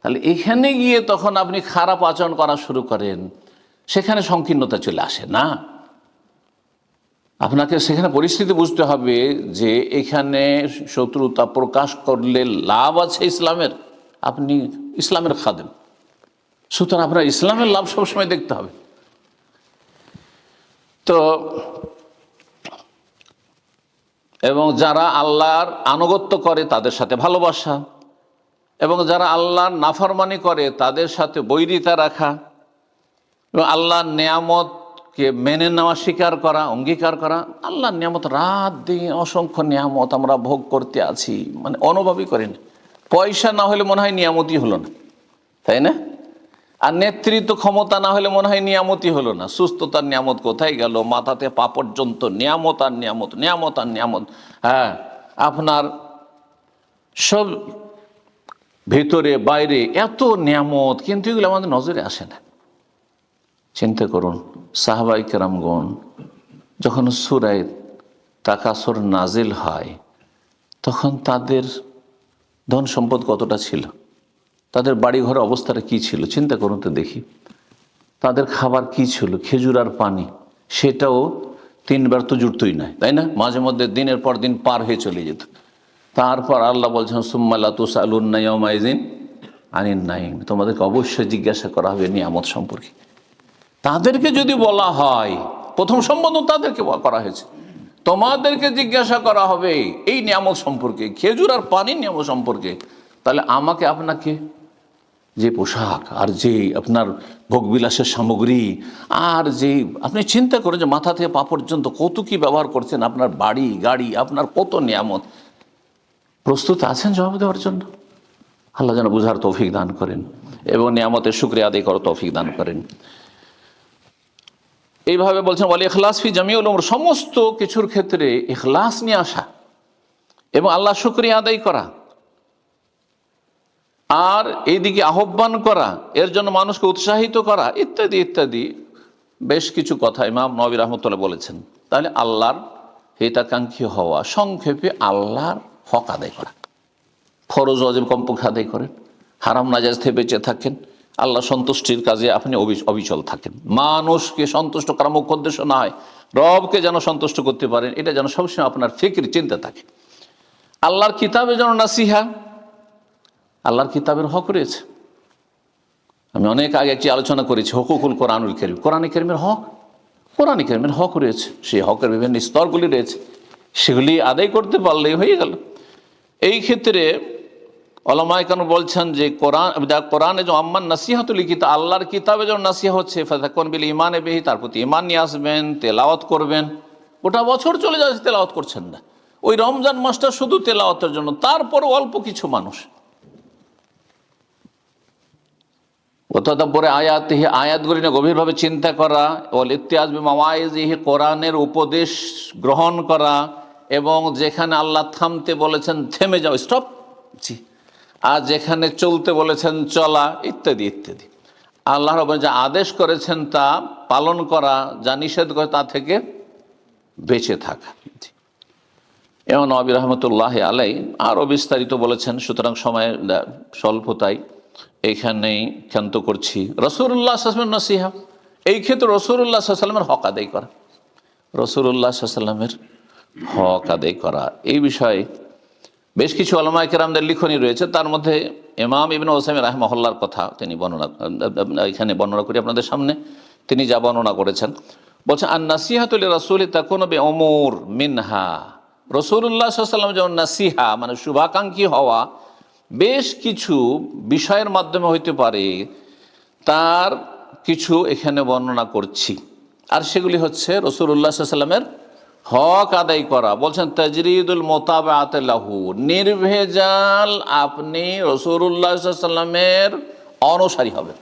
তাহলে এখানে গিয়ে তখন আপনি খারাপ আচরণ করা শুরু করেন, সেখানে সংকীর্ণতা চলে আসে না। আপনাকে সেখানে পরিস্থিতি বুঝতে হবে যে এখানে শত্রুতা প্রকাশ করলে লাভ আছে ইসলামের, আপনি ইসলামের খাদেম, সুতরাং আপনার ইসলামের লাভ সবসময় দেখতে হবে। তো এবং যারা আল্লাহর আনুগত্য করে তাদের সাথে ভালোবাসা, এবং যারা আল্লাহর নাফরমানি করে তাদের সাথে বৈরিতা রাখা, এবং আল্লাহর নিয়ামতকে মেনে নেওয়া, স্বীকার করা, অঙ্গীকার করা। আল্লাহর নিয়ামত, রাত দিন অসংখ্য নিয়ামত আমরা ভোগ করতে আছি, মানে অনুভবই করি না। পয়সা না হলে মনে হয় নিয়ামতই হলো না, তাই না? আর নেতৃত্ব ক্ষমতা না হলে মনে হয় নিয়ামতই হলো না। সুস্থতার নিয়ামত কোথায় গেল? মাথাতে পা পর্যন্ত নিয়ামত আর নিয়ামত, নিয়ামত আর নিয়ামত। হ্যাঁ, আপনার সব ভিতরে বাইরে এত নিয়ামত, কিন্তু এগুলো আমাদের নজরে আসে না। চিন্তা করুন, সাহাবায়ে কেরামগণ যখন সূরা তাকাসুর নাজিল হয় তখন তাদের ধন সম্পদ কতটা ছিল, তাদের বাড়িঘরের অবস্থাটা কি ছিল চিন্তা করুন তো দেখি। তাদের খাবার কি ছিল? খেজুর আর পানি, সেটাও 3 বার তো জুটতই না, তাই না? মাঝে মধ্যে দিনের পর দিন পার হয়ে চলে যেত। তারপর আল্লাহ বলছেন সুম্মা লা তুসআলুনা ইয়াওমাইযিন আনিন নাঈম, তোমাদেরকে অবশ্যই জিজ্ঞাসা করা হবে নিয়ামত সম্পর্কে। তাদেরকে যদি বলা হয়, প্রথম সম্বোধন তাদেরকে করা হয়েছে, তোমাদেরকে জিজ্ঞাসা করা হবে এই নিয়ামত সম্পর্কে, খেজুর আর পানির নিয়ামত সম্পর্কে, তাহলে আমাকে আপনাকে যে পোশাক আর যে আপনার ভোগবিলাসের সামগ্রী আর যে আপনি চিন্তা করেন যে মাথা থেকে পা পর্যন্ত কত কি ব্যবহার করছেন, আপনার বাড়ি গাড়ি, আপনার কত নিয়ামত, প্রস্তুত আছেন জবাব দেওয়ার জন্য? আল্লাহ যেন বুঝার তৌফিক দান করেন এবং নিয়ামতের শুকরিয়া আদায় করার তৌফিক দান করেন। এইভাবে বলছেন ওয়াল ইখলাস ফি জামিউল উমুর, সমস্ত কিছুর ক্ষেত্রে ইখলাস নিয়ে আসা এবং আল্লাহ শুকরিয়া আদায় করা, আর এইদিকে আহ্বান করা, এর জন্য মানুষকে উৎসাহিত করা, ইত্যাদি ইত্যাদি বেশ কিছু কথা ইমাম নবী রাহমাতুল্লাহ বলেছেন। তাহলে আল্লাহর হিতাকাঙ্ক্ষী হওয়া, সংক্ষেপে আল্লাহর হক আদায় করা, ফরজ ওয়াজিব কমপক্ষে আদায় করেন, হারাম নাজায়েজ থেকে বেঁচে থাকেন, আল্লাহ সন্তুষ্টির কাজে আপনি অবিচল থাকেন। মানুষকে সন্তুষ্ট করা মুখ্য উদ্দেশ্য না হয়, রবকে যেন সন্তুষ্ট করতে পারেন, এটা যেন সবসময় আপনার ফিকির চিন্তা থাকে। আল্লাহর কিতাবে যেন নাসিহা, আল্লাহর কিতাবের হক রয়েছে। আমি অনেক আগে একটি আলোচনা করেছি হুকুকুল কোরআনুল কারীম, কোরআনে কারীমের হক, কোরআনে কারীমের হক রয়েছে, সেই হকের বিভিন্ন স্তরগুলি রয়েছে, সেগুলি আদায় করতে পারলেই হয়ে গেল। এই ক্ষেত্রে ওলামায়ে কেরাম বলছেন যে কোরআনে যে আম্মান নাসিহাতুল কিতাব, আল্লাহর কিতাবে যেন নাসিহা হচ্ছে, ফাতাকুন বিল ঈমানে বিহি, তার প্রতি ঈমান নিয়ে আসবেন, তেলাওয়াত করবেন। গোটা বছর চলে যাচ্ছে তেলাওয়াত করছেন না, ওই রমজান মাসটা শুধু তেলাওয়াতের জন্য, তারপর অল্প কিছু মানুষ ওয়াতাদাব্বুরে আয়াতিহি, আয়াতগুলি নিয়ে গভীরভাবে চিন্তা করা, ওয়াল ইত্তিআজ বিমাওয়াইজিহি, কোরআনের উপদেশ গ্রহণ করা, এবং যেখানে আল্লাহ থামতে বলেছেন থেমে যাও, স্টপ, জি, আর যেখানে চলতে বলেছেন চলা, ইত্যাদি ইত্যাদি। আল্লাহ রাব্বুল যা আদেশ করেছেন তা পালন করা, যা নিষেধ করে তা থেকে বেঁচে থাকা। এবং নবী রহমতুল্লাহ আলাই আরও বিস্তারিত বলেছেন, সুতরাং সময় স্বল্পতায় এইখানেই ক্ষান্ত করছি। রাসূলুল্লাহ সাল্লাল্লাহু আলাইহি ওয়াসাল্লামের নসিহা, এই ক্ষেত্রে রাসূলুল্লাহ সাল্লাল্লাহু আলাইহি ওয়াসাল্লামের হক আদায় করা, রাসূলুল্লাহ সাল্লাল্লাহু আলাইহি ওয়াসাল্লামের হক আদায় করা, এই বিষয়ে বেশ কিছু উলামায়ে কেরামদের লিখনী রয়েছে। তার মধ্যে ইমাম ইবনে উসাইমিন রাহিমাহুল্লাহর কথা তিনি এখানে বর্ণনা করি আপনাদের সামনে। তিনি যা বর্ণনা করেছেন, বলছেন আন নাসিহাতু লিরাসূলি তাকুনু বিউমুর মিনহা, রাসূলুল্লাহ সাল্লাল্লাহু আলাইহি ওয়াসাল্লাম যেমন নাসিহা মানে শুভাকাঙ্ক্ষী হওয়া বেশ কিছু বিষয়ের মাধ্যমে হইতে পারে, তার কিছু এখানে বর্ণনা করছি। আর সেগুলি হচ্ছে রাসূলুল্লাহ সাল্লাল্লাহু আলাইহি ওয়াসাল্লামের হক আদায় করা। বলছেন তাজরিদুল মুতাবাআত লাহু, নির্ভেজাল আপনি রাসূলুল্লাহ সাল্লাল্লাহু আলাইহি ওয়াসাল্লামের অনুসারী হবেন।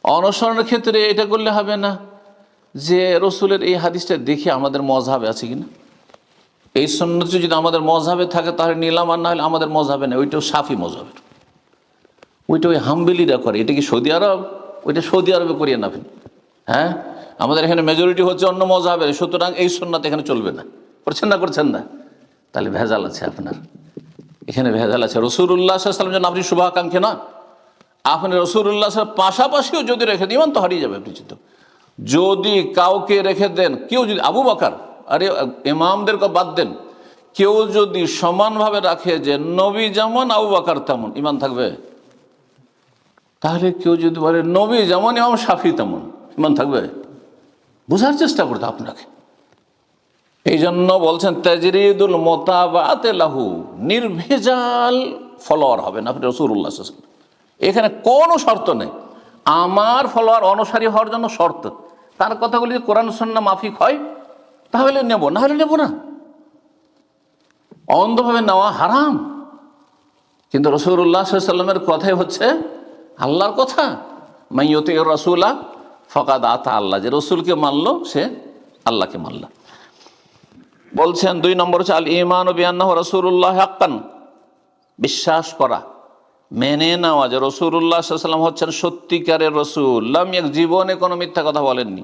অনুসরণের ক্ষেত্রে এটা করলে হবে না যে রসুলের এই হাদিসটা দেখে আমাদের মযহাবে আছে কিনা, এই সুন্নত যদি আমাদের মযহাবে থাকে তাহলে নিলাম, আর না হলে আমাদের মযহাবে নেই, ওইটাও শাফি মযহাবের, ওইটা ওই হাম্বলিরা করে। এটা কি সৌদি আরব? ওইটা সৌদি আরবে করিয়ে নেবেন। হ্যাঁ, আমাদের এখানে মেজরিটি হচ্ছে অন্য মযহাবের, সুতরাং এই সুন্নাত এখানে চলবে না। করছেন না? করছেন না? তাহলে ভেজাল আছে আপনার, এখানে ভেজাল আছে। রাসূলুল্লাহ সাল্লাল্লাহু আলাইহি ওয়াসাল্লাম যেন আপনি শুভাকাঙ্ক্ষী না, আপনি রাসূলুল্লাহ পাশাপাশিও যদি রেখে দেন, ইমান তো হারিয়ে যাবে। আপনি চিন্তা, যদি কাউকে রেখে দেন, কেউ যদি আবু বকর আরে ইমামদেরকে বাদ দেন, কেউ যদি সমানভাবে রাখে যে নবী যেমন আবু বকর তেমন, ইমান থাকবে? তাহলে কেউ যদি বলে নবী যেমন ইমাম শাফি তেমন, ইমান থাকবে? বোঝার চেষ্টা করতে আপনাকে। এই জন্য বলছেন তাজরিদুল মোতাবাতে লাহু, নির্ভেজাল ফলোয়ার হবেন আপনি রাসূলুল্লাহ সাল্লাল্লাহু আলাইহি ওয়াসাল্লাম। এখানে কোনো শর্ত নেই। আমার ফলোয়ার অনুসারী হওয়ার জন্য শর্ত, তার কথাগুলি যদি কোরআন সুন্নাহ মাফিক হয় তাহলে নেব, না হলে নেব না। অন্ধভাবে নেওয়া হারাম। কিন্তু রাসূলুল্লাহ সাল্লাল্লাহু আলাইহি ওয়াসাল্লামের কথাই হচ্ছে আল্লাহর কথা। মাইয়ুতির রাসূলা ফাকাদ আতা আল্লাহ, যে রসুলকে মানলো সে আল্লাহকে মানল। বলছেন 2 নম্বর হচ্ছে আল ঈমান বিআন্নাহু রাসূলুল্লাহ হাক্কান, বিশ্বাস করা, মেনে নেওয়া যে রাসূলুল্লাহ সাল্লাল্লাহু আলাইহি ওয়াসাল্লাম হচ্ছেন সত্যিকারের রসুল, লাম ইয়াক, জীবনে কোনো মিথ্যা কথা বলেননি।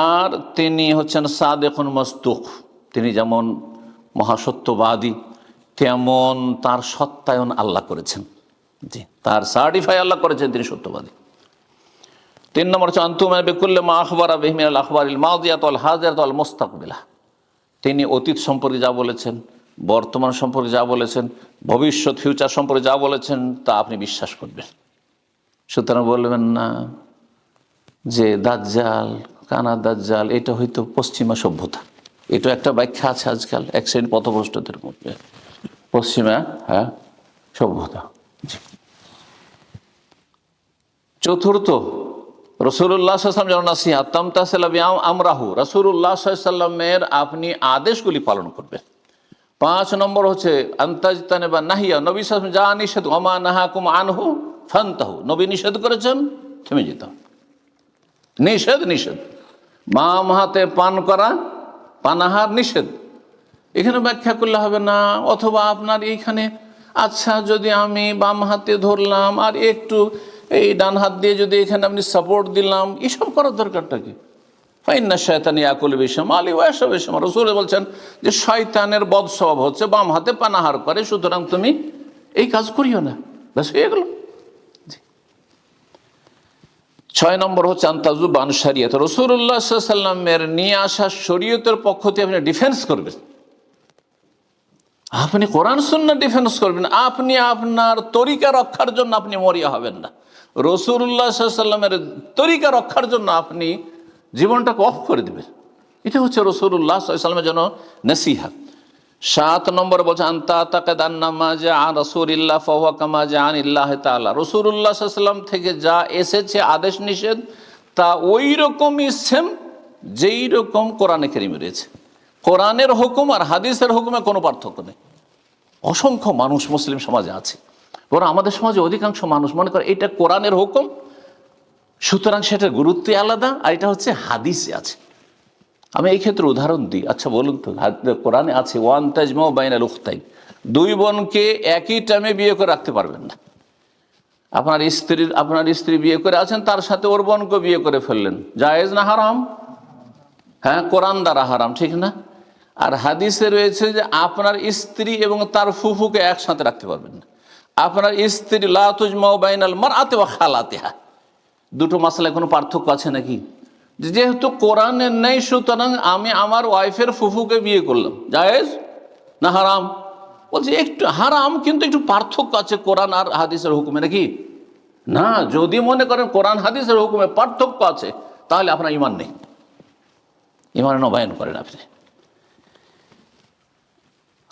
আর তিনি হচ্ছেন সাদিকুন মাসদুক, তিনি যেমন মহাসত্যবাদী তেমন তার সত্যায়ন আল্লাহ করেছেন, জি, তার সার্টিফাই আল্লাহ করেছেন, তিনি সত্যবাদী। 3 নম্বর হচ্ছে আনতুমা বিকুল্লি মা আখবারা বিহি মিনাল আখবারিল মাদিয়াত ওয়াল হাদিরাত ওয়াল মুস্তাকবিলা, তিনি অতীত সম্পর্কে যা বলেছেন, বর্তমান সম্পর্কে যা বলেছেন, ভবিষ্যৎ ফিউচার সম্পর্কে যা বলেছেন তা আপনি বিশ্বাস করবেন। সুতরাং বলবেন না যে দাজ্জাল, কানা দাজ্জাল এটা হয়তো পশ্চিমা সভ্যতা, এটা একটা ব্যাখ্যা আছে আজকাল এক শ্রেণী পথভ্রষ্টদের মধ্যে, পশ্চিমা সভ্যতা। চতুর্থ, রাসূলুল্লাহ সাল্লাল্লাহু আলাইহি ওয়াসাল্লাম যেন নাসিহাত তামতাসিলা বিআমরাহু, রাসূলুল্লাহ সাল্লাল্লাহু আলাইহি ওয়াসাল্লামের আপনি আদেশগুলি পালন করবেন। 5 নম্বর হচ্ছে আনতাজতানিবা নাহিয়া, নবী সাল্লাল্লাহু আলাইহি ওয়াসাল্লাম যা নিষেধ, ওমা নাহাকুম আনহু ফান্তাহু, নবী নিষেধ করেছেন থেমে যেতে হবে। নিষেধ নিষেধ, বাম হাতে পান করা, পানাহার নিষেধ। এখানে ব্যাখ্যা করলে হবে না, অথবা আপনার এইখানে আচ্ছা যদি আমি বাম হাতে ধরলাম আর একটু এই ডান হাত দিয়ে যদি এখানে আপনি সাপোর্ট দিলাম, এসব করার দরকারটা কি? ফাইন্না শায়তান ইয়াকুলু বিশিমালি ওয়া ইয়াশরাবু বিশিমালি, রাসূল বলছেন যে শয়তানের বদ স্বভাব হচ্ছে বাম হাতে পানাহার করে, সুতরাং তুমি এই কাজ করিও না, ব্যাস হয়ে গেল। 6 নম্বর হচ্ছে আনতাজুব আন শরিয়ত, রাসূলুল্লাহ সাল্লাল্লাহু আলাইহি ওয়াসাল্লামের নিয়ে আসা শরীয়তের পক্ষ থেকে আপনি ডিফেন্স করবেন, আপনি কোরআন সুন্নাহ ডিফেন্স করবেন, আপনি আপনার তরিকা রক্ষার জন্য আপনি মরিয়া হবেন না, রাসূলুল্লাহ সাল্লাল্লাহু আলাইহি ওয়াসাল্লামের তরিকা রক্ষার জন্য আপনি জীবনটাকে অফ করে দেবেন। এটা হচ্ছে রাসূলুল্লাহ সাল্লাল্লাহু আলাইহি ওয়াসাল্লামের জন্য নসিহত। 7 নম্বর বলছে আনতা তাকাদান্না মা জাআ রাসূলিল্লাহ ফাহুয়া কামা জাআ আনিল্লাহি তাআলা, রাসূলুল্লাহ সাল্লাল্লাহু আলাইহি ওয়াসাল্লাম থেকে যা এসেছে আদেশ নিষেধ তা ওই রকমই সেম যেই রকম কোরআনে কারীমে রয়েছে। কোরআনের হুকুম আর হাদিসের হুকুমে কোনো পার্থক্য নেই। অসংখ্য মানুষ মুসলিম সমাজে আছে, বরং আমাদের সমাজে অধিকাংশ মানুষ মনে করে এটা কোরআনের হুকুম, সুতরাং সেটার গুরুত্ব আলাদা, আর এটা হচ্ছে হাদিসে আছে। আমি এই ক্ষেত্রে উদাহরণ দিই। আচ্ছা বলুন তো, কোরআনে আছে ওয়ান তাজমাউ বাইনাল উখতাইন, 2 বোনকে একই টাইমে বিয়ে করে রাখতে পারবেন না। আপনার স্ত্রী বিয়ে করে আছেন, তার সাথে ওর বোনকে বিয়ে করে ফেললেন, জায়েজ না হারাম? হ্যাঁ, কোরআন দ্বারা হারাম, ঠিক না? আর হাদিসে রয়েছে যে আপনার স্ত্রী এবং তার ফুফুকে একসাথে রাখতে পারবেন না। আপনার স্ত্রী লা তুজমাউ বাইনাল মারআতি ওয়া খালাতিহা, দুটো মাসলায় কোনো পার্থক্য আছে নাকি? যেহেতু কোরআনে নেই, সুতরাং আমি আমার ওয়াইফের ফুফুকে বিয়ে করলাম, জায়েজ না হারাম? বলছি একটু হারাম, কিন্তু একটু পার্থক্য আছে কোরআন আর হাদিসের হুকুমে, নাকি? না, যদি মনে করেন কোরআন হাদিসের হুকুমে পার্থক্য আছে, তাহলে আপনার ঈমান নেই, ঈমান নবায়ন করেন আপনি।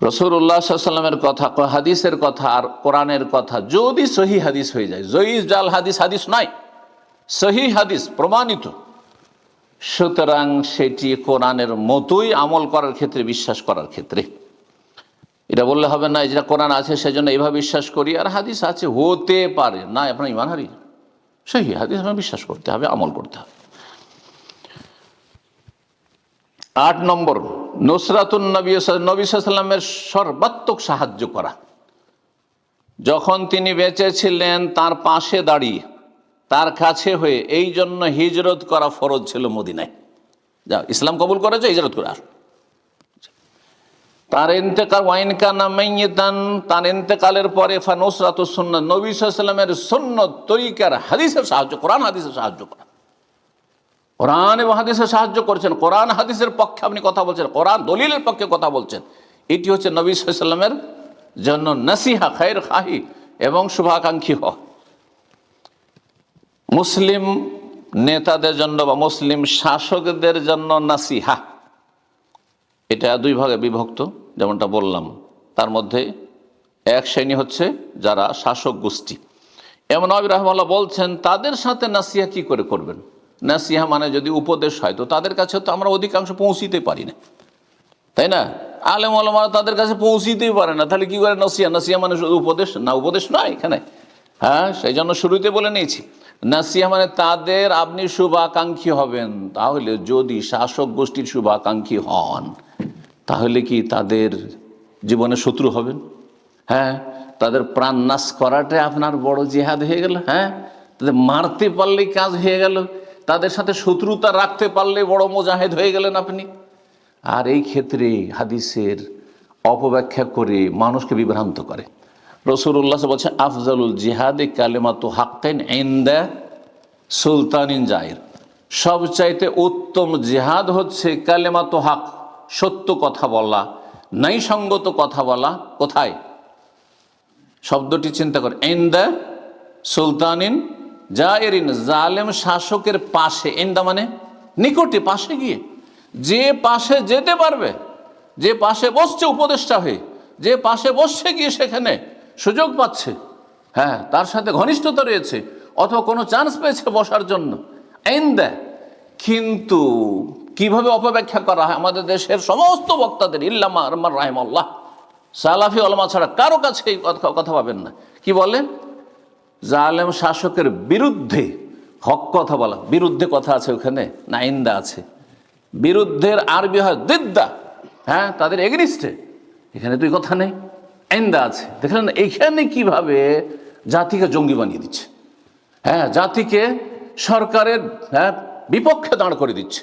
রাসূলুল্লাহ সাল্লাল্লাহু আলাইহি ওয়াসাল্লামের কথা, হাদিসের কথা আর কোরআনের কথা যদি সহি হাদিস হয়ে যায়, জয়ীফ জাল হাদিস হাদিস নয়, সহি হাদিস প্রমাণিত, সুতরাং সেটি কোরআনের মতোই আমল করার ক্ষেত্রে, বিশ্বাস করার ক্ষেত্রে এটা বললে হবে না যেটা কোরআন আছে সেজন্য এইভাবে বিশ্বাস করি, আর হাদিস আছে হতে পারে না, আপনার ঈমান হারিয়ে। সহি হাদিস আপনার বিশ্বাস করতে হবে, আমল করতে হবে। 8 নম্বর নুসরাতুন নবী সাল্লাল্লাহু আলাইহি ওয়াসাল্লামের সর্বাত্মক সাহায্য করা। যখন তিনি বেঁচে ছিলেন তার পাশে দাঁড়িয়ে, তার কাছে হয়ে, এই জন্য হিজরত করা ফরজ ছিল মদিনায়। যাও, ইসলাম কবুল করেছে, হিজরত করে আস। তার ইন্তেকাল ওয়াইন কানা মাইয়িতান, তার ইন্তেকালের পরে ফানুসরাতুস সুন্নাহ, নবী সাল্লাল্লাহু আলাইহি ওয়াসাল্লামের সুন্নাত তরিকার হাদিসের সাহায্য, কোরআন হাদিসের সাহায্য করা। কোরআন এবং হাদিসে সাহায্য করছেন, কোরআন হাদিসের পক্ষে আপনি কথা বলছেন, কোরআন দলিলের পক্ষে কথা বলছেন, এটি হচ্ছে নবী সাল্লাল্লাহু আলাইহি ওয়াসাল্লামের জন্য নসিহা, খায়ের খাহি এবং শুভাকাঙ্ক্ষী হওয়া। মুসলিম নেতাদের জন্য বা মুসলিম শাসকদের জন্য নাসিহা, এটা দুই ভাগে বিভক্ত। যেমনটা বললাম, তার মধ্যে এক শ্রেণী হচ্ছে যারা শাসক গোষ্ঠী। এমন নবী রাহমাহুল্লাহ বলছেন তাদের সাথে নাসিহা কি করে করবেন। নাসিহা মানে যদি উপদেশ হয় তো তাদের কাছে তো আমরা অধিকাংশ পৌঁছিতে পারি না, তাই না? আলেম ওলামারা তাদের কাছে পৌঁছিতেই পারে না, তাহলে কি করে নাসিহা? নাসিহা মানে শুধু উপদেশ না, উপদেশ নয় এখানে। হ্যাঁ, সেই জন্য শুরুতে বলে নিয়েছি, নাসিহা মানে তাদের আপনি শুভাকাঙ্ক্ষী হবেন। তাহলে যদি শাসক গোষ্ঠীর শুভাকাঙ্ক্ষী হন তাহলে কি তাদের জীবনে শত্রু হবেন? হ্যাঁ, তাদের প্রাণ নাশ করাটাই আপনার বড় জিহাদ হয়ে গেল। হ্যাঁ, তাদের মারতে পারলেই কাজ হয়ে গেল, তাদের সাথে শত্রুতা রাখতে পারলে বড় মুজাহিদ হয়ে গেলেন আপনি। আর এই ক্ষেত্রে হাদিসের অপব্যাখ্যা করে মানুষকে বিভ্রান্ত করে। রাসূলুল্লাহ বলছেন আফজালুল জিহাদে কালেমাতু হাক্কাইন ইনদা সুলতানিন জায়ের, সবচাইতে উত্তম জিহাদ হচ্ছে কালেমাতু হক, সত্য কথা বলা, ন্যায়সঙ্গত কথা বলা। কোথায়? শব্দটি চিন্তা করে, ইনদা সুলতানিন জায়েরিন, জালেম শাসকের পাশে। ইনদা মানে নিকটে, পাশে গিয়ে, যে পাশে যেতে পারবে, যে পাশে বসছে উপদেষ্টা হয়ে, যে পাশে বসছে গিয়ে সেখানে সুযোগ পাচ্ছে, হ্যাঁ, তার সাথে ঘনিষ্ঠতা রয়েছে অথবা কোনো চান্স পেয়েছে বসার জন্য, ইনদা। কিন্তু কিভাবে অপব্যাখ্যা করা হয় আমাদের দেশের সমস্ত বক্তাদের, ইল্লামা রহমান রাহিমাহুল্লাহ, সালাফি ওলামা ছাড়া কারো কাছে এই কথা পাবেন না। কি বলে? জালেম শাসকের বিরুদ্ধে হক কথা বলা, বিরুদ্ধে কথা আছে ওখানে না, ইন্দা আছে। বিরুদ্ধের আরবি হয় দিদ্দা, হ্যাঁ, তাদের এগেনিস্টে। এখানে তুই কথা নেই, ইন্দা আছে। দেখলেন এইখানে কিভাবে জাতিকে জঙ্গি বানিয়ে দিচ্ছে, হ্যাঁ, জাতিকে সরকারের বিপক্ষে দাঁড় করে দিচ্ছে,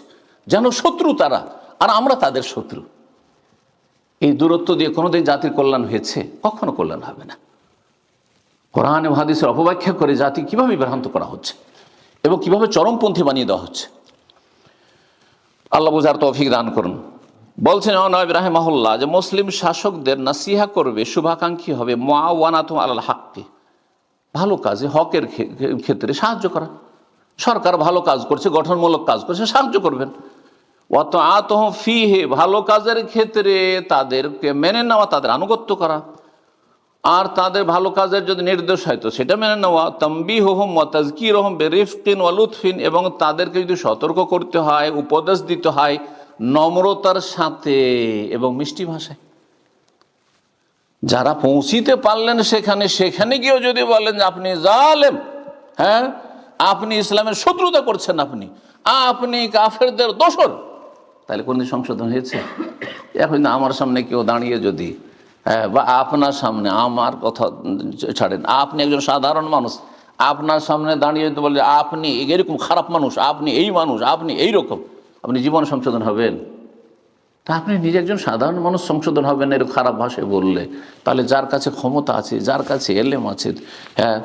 যেন শত্রু তারা আর আমরা তাদের শত্রু। এই দূরত্ব দিয়ে কোনোদিন জাতির কল্যাণ হয়েছে? কখনো কল্যাণ হবে না। কোরআন এবং হাদিসের অপব্যাখ্যা করে জাতি কিভাবে বিভ্রান্ত করা হচ্ছে এবং কিভাবে চরমপন্থী বানিয়ে দেওয়া হচ্ছে, আল্লাহ বুঝার তৌফিক দান করুন। বলছেন নবী রাহিমাহুল্লাহ যে মুসলিম শাসকদের নাসিহা করবে, শুভাকাঙ্ক্ষী হবে, মুআওয়ানাতুম আলাল হাক্কি, ভালো কাজে, হকের ক্ষেত্রে সাহায্য করা। সরকার ভালো কাজ করছে, গঠনমূলক কাজ করছে, সাহায্য করবেন। ওয়াতাআতুহুম ফীহি, ভালো কাজের ক্ষেত্রে তাদেরকে মেনে নেওয়া, তাদের আনুগত্য করা। আর তাদের ভালো কাজের যদি নির্দেশ হয় তো সেটা মেনে নেওয়া। তামবিহুহুম ওয়া তাযকিরুহুম বিরিফকিন ওয়া লুতফিন, এবং তাদেরকে যদি সতর্ক করতে হয়, উপদেশ দিতে হয় নম্রতার সাথে এবং মিষ্টি ভাষায়। যারা পৌঁছিতে পারলেন সেখানে গিয়েও যদি বলেন যে আপনি জালেম, হ্যাঁ, আপনি ইসলামের শত্রুতা করছেন, আপনি কাফেরদের দোসর, তাহলে কোনদিন সংশোধন হয়েছে? এখন আমার সামনে কেউ দাঁড়িয়ে যদি, হ্যাঁ, বা আপনার সামনে, আমার কথা ছাড়েন, আপনি একজন সাধারণ মানুষ, আপনার সামনে দাঁড়িয়ে যদি বলে আপনি এরকম খারাপ মানুষ, আপনি এই মানুষ, আপনি এইরকম, আপনি জীবন সংশোধন হবেন? তা আপনি নিজে একজন সাধারণ মানুষ সংশোধন হবেন এরকম খারাপ ভাষায় বললে? তাহলে যার কাছে ক্ষমতা আছে, যার কাছে এলেম আছে, হ্যাঁ,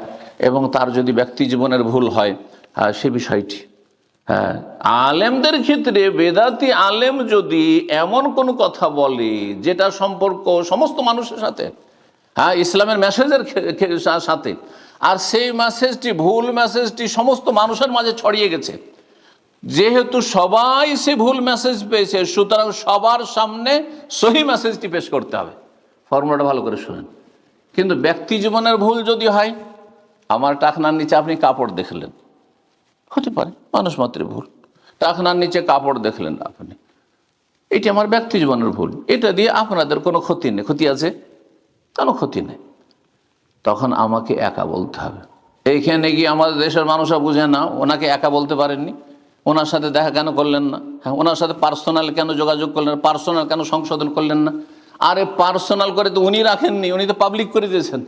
এবং তার যদি ব্যক্তি জীবনের ভুল হয়, হ্যাঁ, সে বিষয়টি, হ্যাঁ, আলেমদের ক্ষেত্রে বেদাতি আলেম যদি এমন কোনো কথা বলে যেটা সম্পর্ক সমস্ত মানুষের সাথে, হ্যাঁ, ইসলামের মেসেজের সাথে, আর সেই মেসেজটি, ভুল মেসেজটি সমস্ত মানুষের মাঝে ছড়িয়ে গেছে, যেহেতু সবাই সে ভুল মেসেজ পেয়েছে, সুতরাং সবার সামনে সহি মেসেজটি পেশ করতে হবে। ফর্মুলাটা ভালো করে শুনেন। কিন্তু ব্যক্তি জীবনের ভুল যদি হয়, আমার টাকনার নিচে আপনি কাপড় দেখলেন, হতে পারে মানুষ মাত্রের ভুল, টাকনার নিচে কাপড় দেখলেন আপনি, এটি আমার ব্যক্তি জীবনের ভুল, এটা দিয়ে আপনাদের কোনো ক্ষতি নেই। ক্ষতি আছে? কোনো ক্ষতি নেই। তখন আমাকে একা বলতে হবে। এইখানে গিয়ে আমাদের দেশের মানুষরা বুঝে না, ওনাকে একা বলতে পারেননি, ওনার সাথে দেখা কেন করলেন না, হ্যাঁ, ওনার সাথে পার্সোনাল কেন যোগাযোগ করলেন, পার্সোনাল কেন সংশোধন করলেন না? আরে পার্সোনাল করে তো উনি রাখেননি, উনি তো পাবলিক করে দিয়েছেন।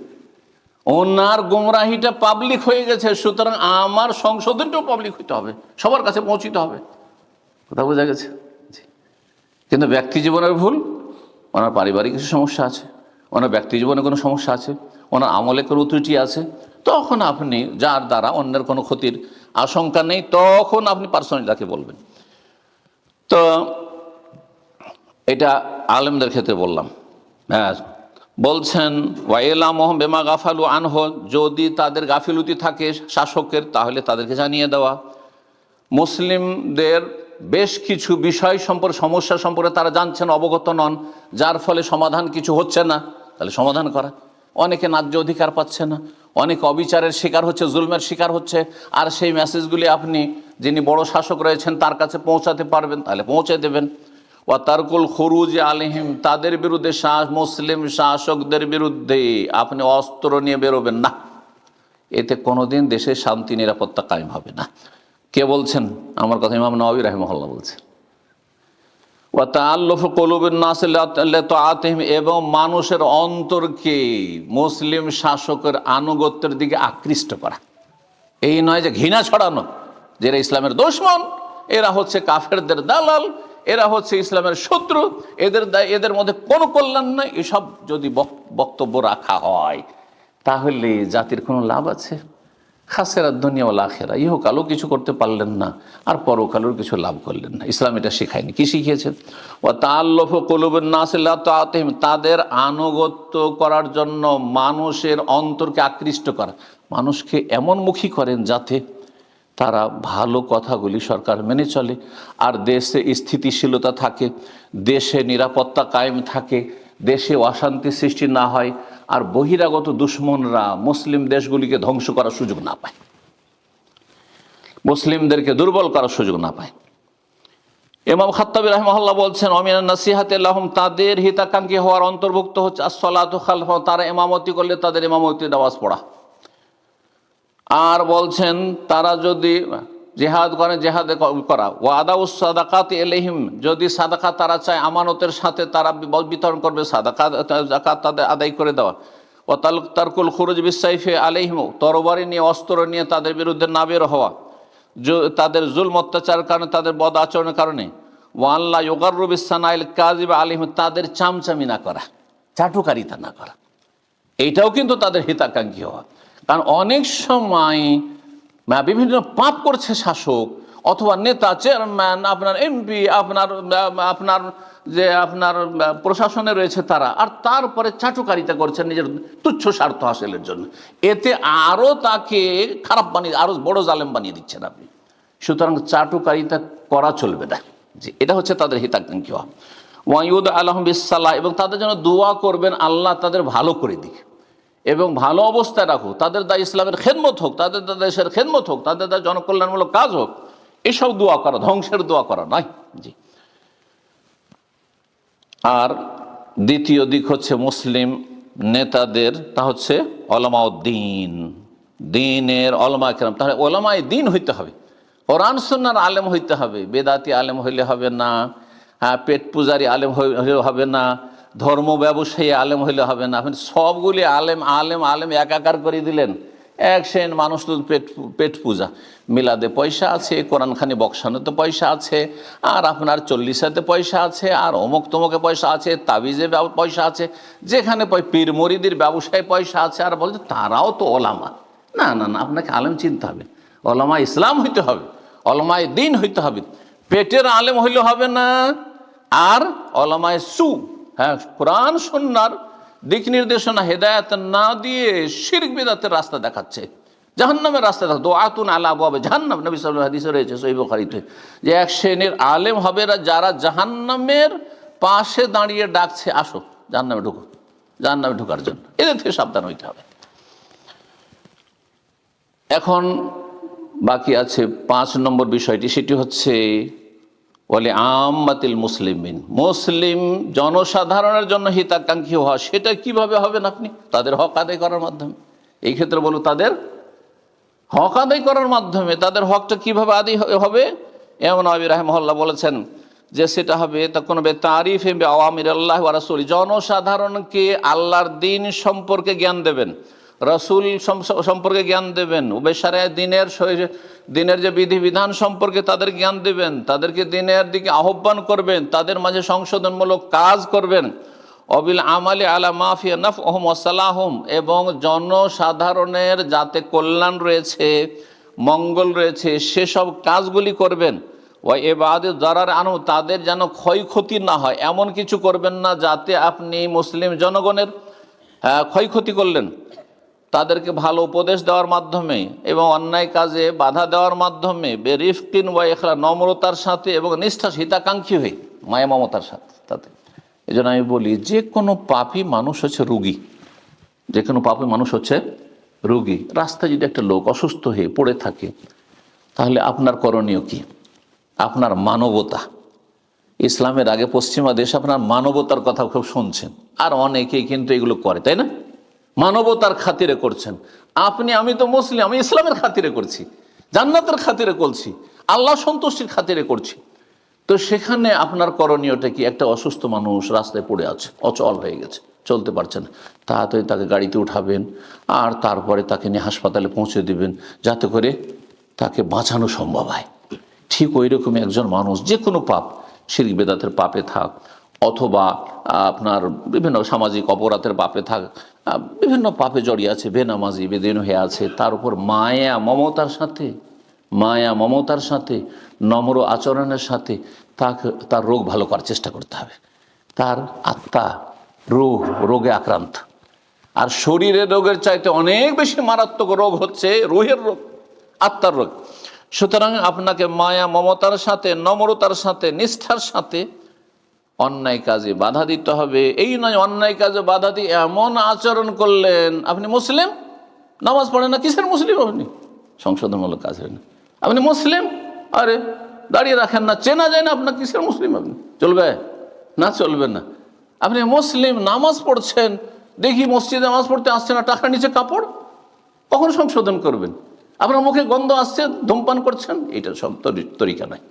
ওনার গুমরাহিটা পাবলিক হয়ে গেছে, সুতরাং আমার সংশোধনটাও পাবলিক হইতে হবে, সবার কাছে পৌঁছিতে হবে। কথা বোঝা গেছে? কিন্তু ব্যক্তি জীবনের ভুল, ওনার পারিবারিক কিছু সমস্যা আছে, ওনার ব্যক্তি জীবনে কোনো সমস্যা আছে, ওনার আমলে কোনো ত্রুটি আছে, তখন আপনি যার দ্বারা অন্যের কোনো ক্ষতির আশঙ্কা নেই, তখন আপনি পার্সোনালি তাকে বলবেন। তো এটা আলেমদের ক্ষেত্রে বললাম। হ্যাঁ, বলছেন ওয়াইলামুহুম বিমা গাফালু আনহু, যদি তাদের গাফিলতি থাকে শাসকের তাহলে তাদেরকে জানিয়ে দেওয়া। মুসলিমদের বেশ কিছু বিষয় সম্পর্কে, সমস্যা সম্পর্কে তারা জানছেন, অবগত নন, যার ফলে সমাধান কিছু হচ্ছে না, তাহলে সমাধান করা। অনেকে ন্যায্য অধিকার পাচ্ছে না, অনেক অবিচারের শিকার হচ্ছে, জুলমের শিকার হচ্ছে, আর সেই মেসেজগুলি আপনি যিনি বড় শাসক রয়েছেন তার কাছে পৌঁছাতে পারবেন, তাহলে পৌঁছে দেবেন। ওয়া তারকুল খুরুজ আলাইহিম, তাদের বিরুদ্ধে, মুসলিম শাসকদের বিরুদ্ধে আপনি অস্ত্র নিয়ে বেরোবেন না, এতে কোনোদিন দেশে শান্তি নিরাপত্তা কায়েম হবে না। কে বলছেন? আমার কথা ইমাম নওয়াবী রাহিমাহুল্লাহ বলছেন। ওয়া তাআল্লুফু কুলুবিন নাস লিতাআতিহিম, এবং মানুষের অন্তরকে মুসলিম শাসকের আনুগত্যের দিকে আকৃষ্ট করা। এই নয় যে ঘৃণা ছড়ানো, যে এরা ইসলামের দুশমন, এরা হচ্ছে কাফেরদের দালাল, এরা হচ্ছে ইসলামের শত্রু, এদের মধ্যে কোনো কল্যাণ নাই, এসব যদি বক্তব্য রাখা হয় তাহলে জাতির কোনো লাভ আছে? খাসেরা দুনিয়া ওয়াল আখিরা, ইহকালও কিছু করতে পারলেন না, আর পরকালেও কিছু লাভ করলেন না। ইসলাম এটা শেখায়নি। কি শিখিয়েছেন? ওয়া তাআল্লুফু কুলুবিন নাস লিতাআতিহিম, তাদের আনুগত্য করার জন্য মানুষের অন্তরকে আকৃষ্ট করা, মানুষকে এমনমুখী করেন যাতে তারা ভালো কথাগুলি সরকার মেনে চলে, আর দেশে স্থিতিশীলতা থাকে, দেশে নিরাপত্তা কায়েম থাকে, দেশে অশান্তি সৃষ্টি না হয়, আর বহিরাগত দুশমনরা মুসলিম দেশগুলিকে ধ্বংস করার সুযোগ না পায়, মুসলিমদেরকে দুর্বল করার সুযোগ না পায়। ইমাম খাত্তাবী রাহিমাহুল্লাহ বলছেন অমিনান নাসিহাতি লাহুম, তাদের হিতাকাঙ্ক্ষী হওয়ার অন্তর্ভুক্ত হচ্ছে আসসালাতু খালফাহু, তারা ইমামতি করলে তাদের ইমামতি নামাজ পড়া। আর বলছেন তারা যদি জিহাদ করেন, জিহাদে করা। ওয়া আদাউস সাদাকাতি ইলাইহিম, যদি সাদাকা তারা চায় আমানতের সাথে তারা বিতরণ করবে, সাদাকা যাকাত তাদের আদায় করে দেওয়া। ওয়া তারকুল খুরুজ বিসাইফি আলাইহিম, তরবারি নিয়ে, অস্ত্র নিয়ে তাদের বিরুদ্ধে না বের হওয়া, তাদের জুলম অত্যাচারের কারণে, তাদের বদ আচরণের কারণে। ওয়া আল্লাহ ইউগাররু বিসানাইল কাযিব আলাইহিম, তাদের চামচামি না করা, চাটুকারিতা না করা, এইটাও কিন্তু তাদের হিতাকাঙ্ক্ষী হওয়া। কারণ অনেক সময় বিভিন্ন পাপ করছে শাসক অথবা নেতা, চেয়ারম্যান, আপনার এমপি, আপনার যে আপনার প্রশাসনে রয়েছে তারা, আর তারপরে চাটুকারিতা করছেন নিজের তুচ্ছ স্বার্থ হাসিলের জন্য, এতে আরও তাকে খারাপ বানিয়ে, আরও বড় জালেম বানিয়ে দিচ্ছেন আপনি। সুতরাং চাটুকারিতা করা চলবে না, যে এটা হচ্ছে তাদের হিতাকাঙ্ক্ষী হওয়া। ওয়াইউদ আলহম বিসাল্লাহ, এবং তাদের জন্য দোয়া করবেন আল্লাহ তাদের ভালো করে দিক এবং ভালো অবস্থায় রাখুক, তাদের দ্বারা ইসলামের খেদমত হোক, তাদের দ্বারা দেশের খেদমত হোক, তাদের দ্বারা জনকল্যাণমূলক কাজ হোক, এসব দোয়া করা, ধ্বংসের দোয়া করা নয়। জি। আর দ্বিতীয় দিক হচ্ছে মুসলিম নেতাদের, তা হচ্ছে ওলামাউদ্দিন, দিনের ওলামা কেরাম। তাহলে ওলামায়ে দিন হইতে হবে, কোরআন সুন্নাহর আলেম হইতে হবে, বেদাতি আলেম হইলে হবে না, পেট পূজারি আলেম হবে না, ধর্ম ব্যবসায়ী আলেম হইলে হবে না। আপনি সবগুলি আলেম আলেম আলেম একাকার করে দিলেন। এক শ্রেণ মানুষ তো পেট পূজা, মিলাদে পয়সা আছে, কোরআনখানি বক্সানোতে পয়সা আছে, আর আপনার চল্লিশাতে পয়সা আছে, আর অমুক তমুকে পয়সা আছে, তাবিজে পয়সা আছে, যেখানে পীর মরিদির ব্যবসায় পয়সা আছে, আর বলছে তারাও তো ওলামা। না না না, আপনাকে আলেম চিনতে হবে, ওলামা ইসলাম হইতে হবে, ওলামায়ে দিন হইতে হবে। পেটের আলেম হইলে হবে না, আর ওলামায়ে সু, হ্যাঁ, কোরআন সুন্নাহর দিক নির্দেশনা হেদায়েত না দিয়ে শিরক বিদআতের রাস্তা দেখাচ্ছে, জাহান্নামের রাস্তা দেখাচ্ছে। দুআতুন আলা আবওয়াবে জাহান্নাম, নবী সাল্লাল্লাহু আলাইহি হাদিসে রয়েছে সহিহ বুখারীতে, যে এক শ্রেণীর আলেম হবে যারা জাহান্নামের পাশে দাঁড়িয়ে ডাকছে, আসো জাহান্নামে ঢুকো, জাহান্নামে ঢোকার জন্য। এদের থেকে সাবধান হইতে হবে। এখন বাকি আছে 5 নম্বর বিষয়টি, সেটি হচ্ছে বলে আম্মাতিল মুসলিমিন, মুসলিম জনসাধারণের জন্য হিতাকাঙ্ক্ষী হওয়া। সেটা কিভাবে হবেন আপনি? তাদের হক আদায় করার মাধ্যমে। এই ক্ষেত্রে বলো তাদের হক আদায় করার মাধ্যমে। তাদের হকটা কিভাবে আদায় হবে? ইমাম নওয়াবী রাহিমাহুল্লাহ বলেছেন যে সেটা হবে তখন তারিফ আওয়ামির আল্লাহ ওয়া রাসূল, জনসাধারণকে আল্লাহর দ্বীন সম্পর্কে জ্ঞান দেবেন, রাসূল সম্পর্কে জ্ঞান দেবেন, বেশারে দিনের যে বিধিবিধান সম্পর্কে তাদের জ্ঞান দেবেন, তাদেরকে দিনের দিকে আহ্বান করবেন, তাদের মাঝে সংশোধনমূলক কাজ করবেন। অবিল আমালি আলা মাফিয়া নাফহুম ওয়া সালাহুম, এবং জনসাধারণের যাতে কল্যাণ রয়েছে, মঙ্গল রয়েছে, সেসব কাজগুলি করবেন। ওয়া ইবাদি যারার আনু, তাদের যেন ক্ষয়ক্ষতি না হয় এমন কিছু করবেন না যাতে আপনি মুসলিম জনগণের ক্ষয়ক্ষতি করলেন। তাদেরকে ভালো উপদেশ দেওয়ার মাধ্যমে এবং অন্যায় কাজে বাধা দেওয়ার মাধ্যমে, বেরিফকিন ওয়া ইখলা, নম্রতার সাথে এবং নিষ্ঠা হিতাকাঙ্ক্ষী হয়ে, মায়া মমতার সাথে। তাতে এই জন্য আমি বলি, যে কোনো পাপী মানুষ হচ্ছে রুগী, যে কোনো পাপী মানুষ হচ্ছে রুগী। রাস্তায় যদি একটা লোক অসুস্থ হয়ে পড়ে থাকে, তাহলে আপনার করণীয় কি? আপনার মানবতা, ইসলামের আগে পশ্চিমা দেশ আপনার মানবতার কথা খুব শুনছেন, আর অনেকেই কিন্তু এগুলো করে, তাই না? মানবতার খাতিরে করছেন। আমি তো মুসলিম, আমি ইসলামের খাতিরে করছি, জান্নাতের খাতিরে করছি, আল্লাহ সন্তুষ্টির খাতিরে করছি। তো সেখানে আপনার করণীয়টা কি? একটা অসুস্থ মানুষ রাস্তায় পড়ে আছে, অচল হয়ে গেছে, চলতে পারছে না, তাড়াতাড়ি তাকে গাড়িতে উঠাবেন, আর তারপরে তাকে নিয়ে হাসপাতালে পৌঁছে দেবেন, যাতে করে তাকে বাঁচানো সম্ভব হয়। ঠিক ওই রকমই একজন মানুষ যে কোনো পাপ, শিরক বেদাতের পাপে থাক, অথবা আপনার বিভিন্ন সামাজিক অপরাধের পাপে থাক, বিভিন্ন পাপে জড়িয়ে আছে, বেনামাজি বেদিন হয়ে আছে, তার উপর মায়া মমতার সাথে নম্র আচরণের সাথে তার রোগ ভালো করার চেষ্টা করতে হবে। তার আত্মা রোগে আক্রান্ত, আর শরীরের রোগের চাইতে অনেক বেশি মারাত্মক রোগ হচ্ছে রুহের রোগ, আত্মার রোগ। সুতরাং আপনাকে মায়া মমতার সাথে, নম্রতার সাথে, নিষ্ঠার সাথে অন্যায় কাজে বাধা দিতে হবে। এই নয় অন্যায় কাজে বাধা দিয়ে এমন আচরণ করলেন, আপনি মুসলিম, নামাজ পড়েন না, কিসের মুসলিম আপনি? সংশোধনমূলক কাজ হয় না, আপনি মুসলিম, আরে দাঁড়িয়ে রাখেন না, চেনা যায় না আপনার, কিসের মুসলিম আপনি? চলবে না? চলবে না। আপনি মুসলিম, নামাজ পড়ছেন, দেখি মসজিদে নামাজ পড়তে আসছে না, টাকার নিচে কাপড়, কখন সংশোধন করবেন? আপনার মুখে গন্ধ আসছে, ধূমপান করছেন, এটা সব তরিকা নয়।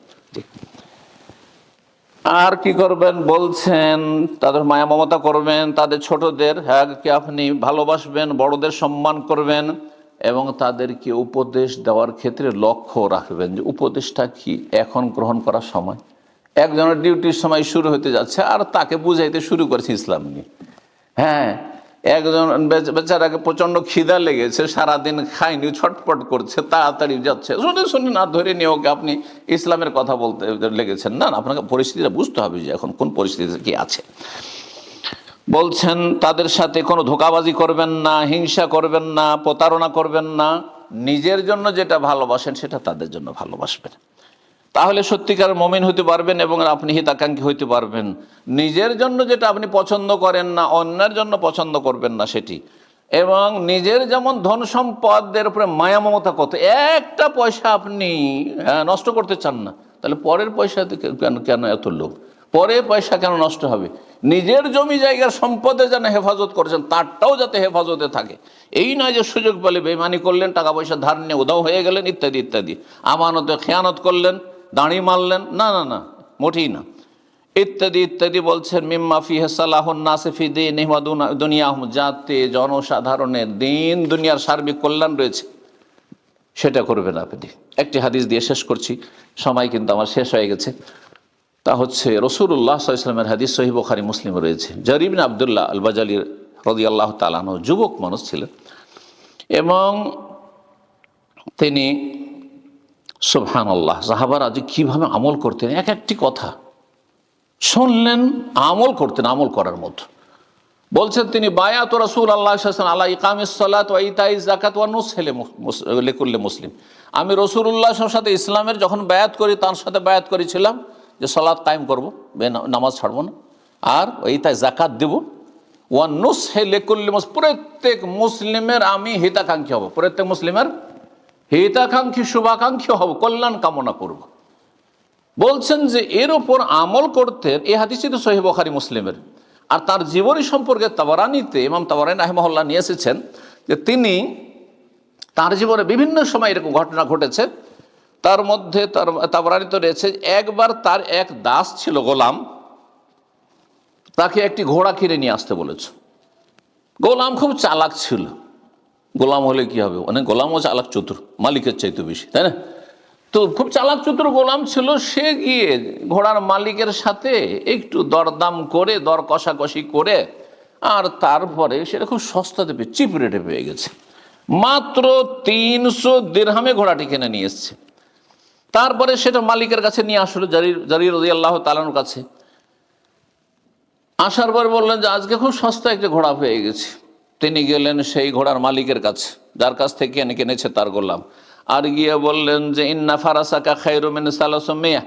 আর কি করবেন বলছেন? তাদের মায়া মমতা করবেন, তাদের ছোটদের কে আপনি ভালোবাসবেন, বড়দের সম্মান করবেন, এবং তাদেরকে উপদেশ দেওয়ার ক্ষেত্রে লক্ষ্য রাখবেন যে উপদেশটা কি এখন গ্রহণ করার সময়। একজনের ডিউটির সময় শুরু হতে যাচ্ছে, আর তাকে বুঝাইতে শুরু করেছে ইসলাম নিয়ে। একজন বেচারাকে প্রচণ্ড খিদা লেগেছে, সারাদিন খায়নি, ছটপট করছে, তাড়াতাড়ি যাচ্ছে, শুনে না ধরে নিয়ে ওকে আপনি ইসলামের কথা বলতে লেগেছেন। না, আপনাকে পরিস্থিতিটা বুঝতে হবে যে এখন কোন পরিস্থিতিতে কি আছে। বলছেন তাদের সাথে কোনো ধোঁকাবাজি করবেন না, হিংসা করবেন না, প্রতারণা করবেন না। নিজের জন্য যেটা ভালোবাসেন সেটা তাদের জন্য ভালোবাসবেন, তাহলে সত্যিকার মুমিন হতে পারবেন এবং আপনি হিতাকাঙ্ক্ষী হইতে পারবেন। নিজের জন্য যেটা আপনি পছন্দ করেন না, অন্যের জন্য পছন্দ করবেন না সেটি। এবং নিজের যেমন ধন সম্পদের উপরে মায়া মমতা কত, একটা পয়সা আপনি নষ্ট করতে চান না, তাহলে পরের পয়সা কেন এত লোভ? পরে পয়সা কেন নষ্ট হবে? নিজের জমি জায়গার সম্পদে যেন হেফাজত করছেন, তারটাও যাতে হেফাজতে থাকে। এই নয় যে সুযোগ পেলে বেইমানি করলেন, টাকা পয়সা ধার নিয়ে উধাও হয়ে গেলেন, ইত্যাদি ইত্যাদি, আমানতে খেয়ানত করলেন, দাঁড়ি মারলেন, না না না, মোটেই না, ইত্যাদি ইত্যাদি। বলছেন মিম্মা ফিহি সালাহুন নাসি ফি দীনিহিম ওয়া দুনিয়াহুম, যাতে জনসাধারণের দিন দুনিয়ার সার্বিক কল্যাণ রয়েছে, সেটা করবেন আপনি। একটি হাদিস দিয়ে শেষ করছি, সময় কিন্তু আমার শেষ হয়ে গেছে। তা হচ্ছে রাসূলুল্লাহ সাল্লাল্লাহু আলাইহি ওয়াসাল্লামের হাদিস, সহিহ বুখারী মুসলিম রয়েছে। জারির ইবনে আব্দুল্লাহ আল বাজালি রাদিয়াল্লাহু তাআলা আনহু যুবক মানুষ ছিলেন, এবং তিনি সুবহানাল্লাহ, সাহাবারা যে কীভাবে আমল করতেন, এক একটি কথা শুনলেন, আমল করতেন, আমল করার মতো। বলছেন তিনি বায়াত রাসূলুল্লাহ সাল্লাল্লাহু আলাইহি ওয়াসাল্লাম আলা ইকামিস সালাত ওয়া ইতাইজ যাকাত ওয়া নুসহি লিকুল্লি মুসলিম। আমি রাসূলুল্লাহর সাথে ইসলামের যখন বায়াত করি, তার সাথে বায়াত করেছিলাম যে সালাত কায়েম করব, নামাজ ছাড়বো না, আর ইতাই যাকাত দেব, ওয়া নুসহি লিকুল্লি মুসলিম, প্রত্যেক মুসলিমের আমি হিতাকাঙ্ক্ষী হব, প্রত্যেক মুসলিমের হিতাকাঙ্ক্ষী, শুভাকাঙ্ক্ষী হব, কল্যাণ কামনা করব। বলছেন যে এর ওপর আমল করতে, এই হাদিসটি তো সহিহ বুখারী মুসলিমের, আর তার জীবনী সম্পর্কে তাবারানীতে ইমাম তাবারানী রাহিমাহুল্লাহ নিয়ে এসেছেন যে তিনি তার জীবনে বিভিন্ন সময় এরকম ঘটনা ঘটেছে। তার মধ্যে তাবারানীতে রয়েছে, একবার তার এক দাস ছিল, গোলাম, তাকে একটি ঘোড়া কিনে নিয়ে আসতে বলেছে। গোলাম খুব চালাক ছিল, গোলাম হলে কি হবে, অনেক গোলামও চালাক, চতুর, মালিকের চাইতে বেশি, তাই না? তো খুব চালাক চতুর গোলাম ছিল, সে গিয়ে ঘোড়ার মালিকের সাথে একটু দরদাম করে, দর কষাকষি করে, আর তারপরে সেটা খুব সস্তাতে পেয়ে, চিপ রেটে পেয়ে গেছে। মাত্র 300 দিরহামে ঘোড়াটি কিনে নিয়ে এসছে। তারপরে সেটা মালিকের কাছে নিয়ে আসলো, জারির রাদিয়াল্লাহু তাআলার কাছে। আসার পর বললেন যে আজকে খুব সস্তা একটা ঘোড়া পেয়ে গেছে। তিনি গেলেন সেই ঘোড়ার মালিকের কাছে, যার কাছ থেকে কিনেছে তার গোলাম, আর গিয়ে বললেন যে ইন্না ফারাসাকা খায়রু মিন সালাসমিয়া,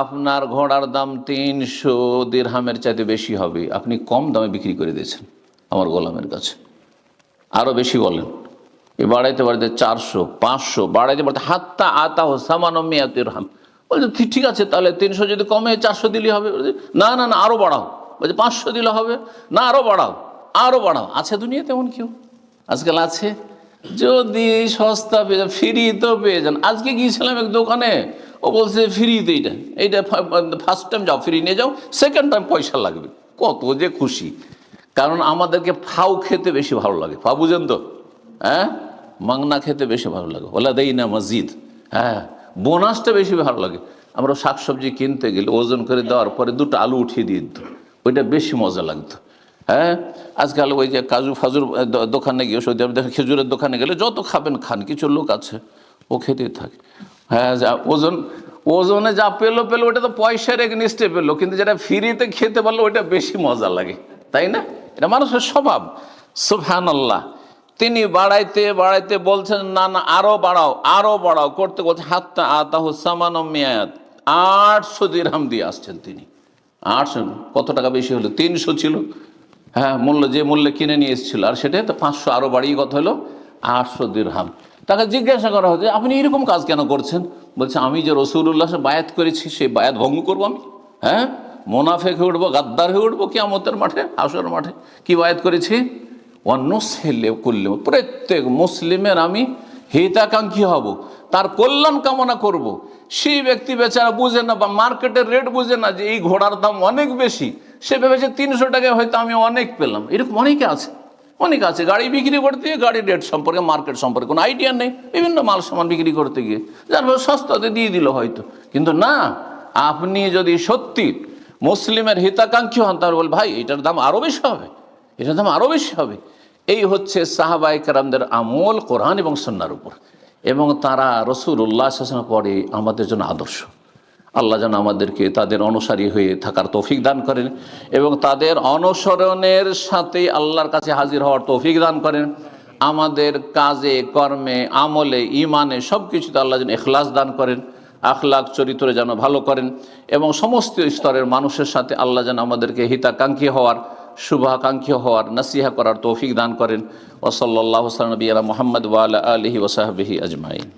আপনার ঘোড়ার দাম 300 দিরহামের চাইতে বেশি হবে, আপনি কম দামে বিক্রি করে দিয়েছেন আমার গোলামের কাছে। আরও বেশি বলেন, এ বাড়াইতে বাড়াইতে 400, 500, বাড়াইতে বাড়াইতে হাত্তা আতাহ সামানমিয়া দিরহাম। বলছে ঠিক আছে, তাহলে 300 যদি কমে 400 দিলেই হবে। না না না, আরও বাড়াও। বলছে 500 দিলে হবে না, আরও বাড়াও, আরও বাড়াও। আছে দুনিয়াতে এমন কেউ আজকাল? আছে। যদি সস্তা পেয়ে যান, ফ্রি তো পেয়ে যান। আজকে গিয়েছিলাম এক দোকানে, ও বলছে ফ্রিতে, এইটা ফার্স্ট টাইম যাও ফ্রি নিয়ে যাও, সেকেন্ড টাইম পয়সা লাগবে। কত যে খুশি, কারণ আমাদেরকে ফাউ খেতে বেশি ভালো লাগে। ফাউ বুঝেন তো? হ্যাঁ, মাংনা খেতে বেশি ভালো লাগে, ওলা দেই না মসজিদ। হ্যাঁ, বোনাসটা বেশি ভালো লাগে। আমরা শাকসবজি কিনতে গেলে ওজন করে দেওয়ার পরে 2টা আলু উঠিয়ে দিয়ে দিত, ওইটা বেশি মজা লাগতো। হ্যাঁ, আজকাল ওই যে কাজু ফাজুর দোকানে গিয়ে, সৌদি আরব দেখেন খেজুরের দোকানে গেলে যত খাবেন খান, কিছু লোক আছে ও খেতেই থাকে। হ্যাঁ, যা ওজনে যা পেলো ওটা তো পয়সার এগেনিস্টে পেলো, কিন্তু যেটা ফ্রিতে খেতে পারলো ওইটা বেশি মজা লাগে, তাই না? এটা মানুষের স্বভাব। সুবহানাল্লাহ। তিনি বাড়াইতে বাড়াইতে বলছেন না না, আরো বাড়াও, আরো বাড়াও করতে করতে হাত্তা আতাহু সামানুমিয়াত, 800 দিরহাম দিয়ে আসছেন তিনি। 800, কত টাকা বেশি হলো? 300 ছিল, হ্যাঁ, মূল্য যে মূল্যে কিনে নিয়ে এসেছিল, আর সেটাই তো 500 আরো বাড়িয়ে কত হলো? 800 দিরহাম। তাকে জিজ্ঞাসা করা হচ্ছে আপনি এরকম কাজ কেন করছেন? বলছে আমি যে রাসূলুল্লাহ বায়াত করেছি, সেই বায়াত ভঙ্গ করবো আমি? হ্যাঁ, মোনাফেক হয়ে উঠবো, গাদ্দার হয়ে উঠবো কিয়ামতের মাঠে, হাশরের মাঠে? কি বায়াত করেছি? ওয়ানুসহিলে কুল্লু, প্রত্যেক মুসলিমের আমি হিতাকাঙ্ক্ষী হব, তার কল্যাণ কামনা করব। সেই ব্যক্তি বেচারা বুঝে না, বা মার্কেটের রেট বুঝে না, যে এই ঘোড়ার দাম অনেক বেশি, সে ভেবেছে 300 টাকায় হয়তো আমি অনেক পেলাম। এরকম অনেকে আছে, অনেক আছে। গাড়ি বিক্রি করতে গিয়ে গাড়ির রেট সম্পর্কে, মার্কেট সম্পর্কে কোনো আইডিয়া নেই, বিভিন্ন মাল সামান বিক্রি করতে গিয়ে যার সস্তাতে দিয়ে দিল হয়তো। কিন্তু না, আপনি যদি সত্যি মুসলিমের হিতাকাঙ্ক্ষী হন, তাহলে বল ভাই এটার দাম আরও বেশি হবে, এটার দাম আরও বেশি হবে। এই হচ্ছে সাহাবায়ে কেরামদের আমল কোরআন এবং সুন্নাহর উপর, এবং তারা রাসূলুল্লাহ সাল্লাল্লাহু আলাইহি ওয়াসাল্লাম পরে আমাদের জন্য আদর্শ। আল্লাহ যেন আমাদেরকে তাদের অনুসারী হয়ে থাকার তৌফিক দান করেন, এবং তাদের অনুসরণের সাথে আল্লাহর কাছে হাজির হওয়ার তৌফিক দান করেন। আমাদের কাজে, কর্মে, আমলে, ইমানে সব কিছুতে আল্লাহ যেন ইখলাস দান করেন, আখলাক চরিত্র যেন ভালো করেন, এবং সমস্ত স্তরের মানুষের সাথে আল্লাহ যেন আমাদেরকে হিতাকাঙ্ক্ষী হওয়ার, শুভাকাঙ্ক্ষী হওয়ার, নসিহা করার তৌফিক দান করেন। ওয়া সাল্লাল্লাহু আলা নবিয়িনা মুহাম্মদ ওয়া আলা আলিহি ওয়া সাহবিহি আজমাইন।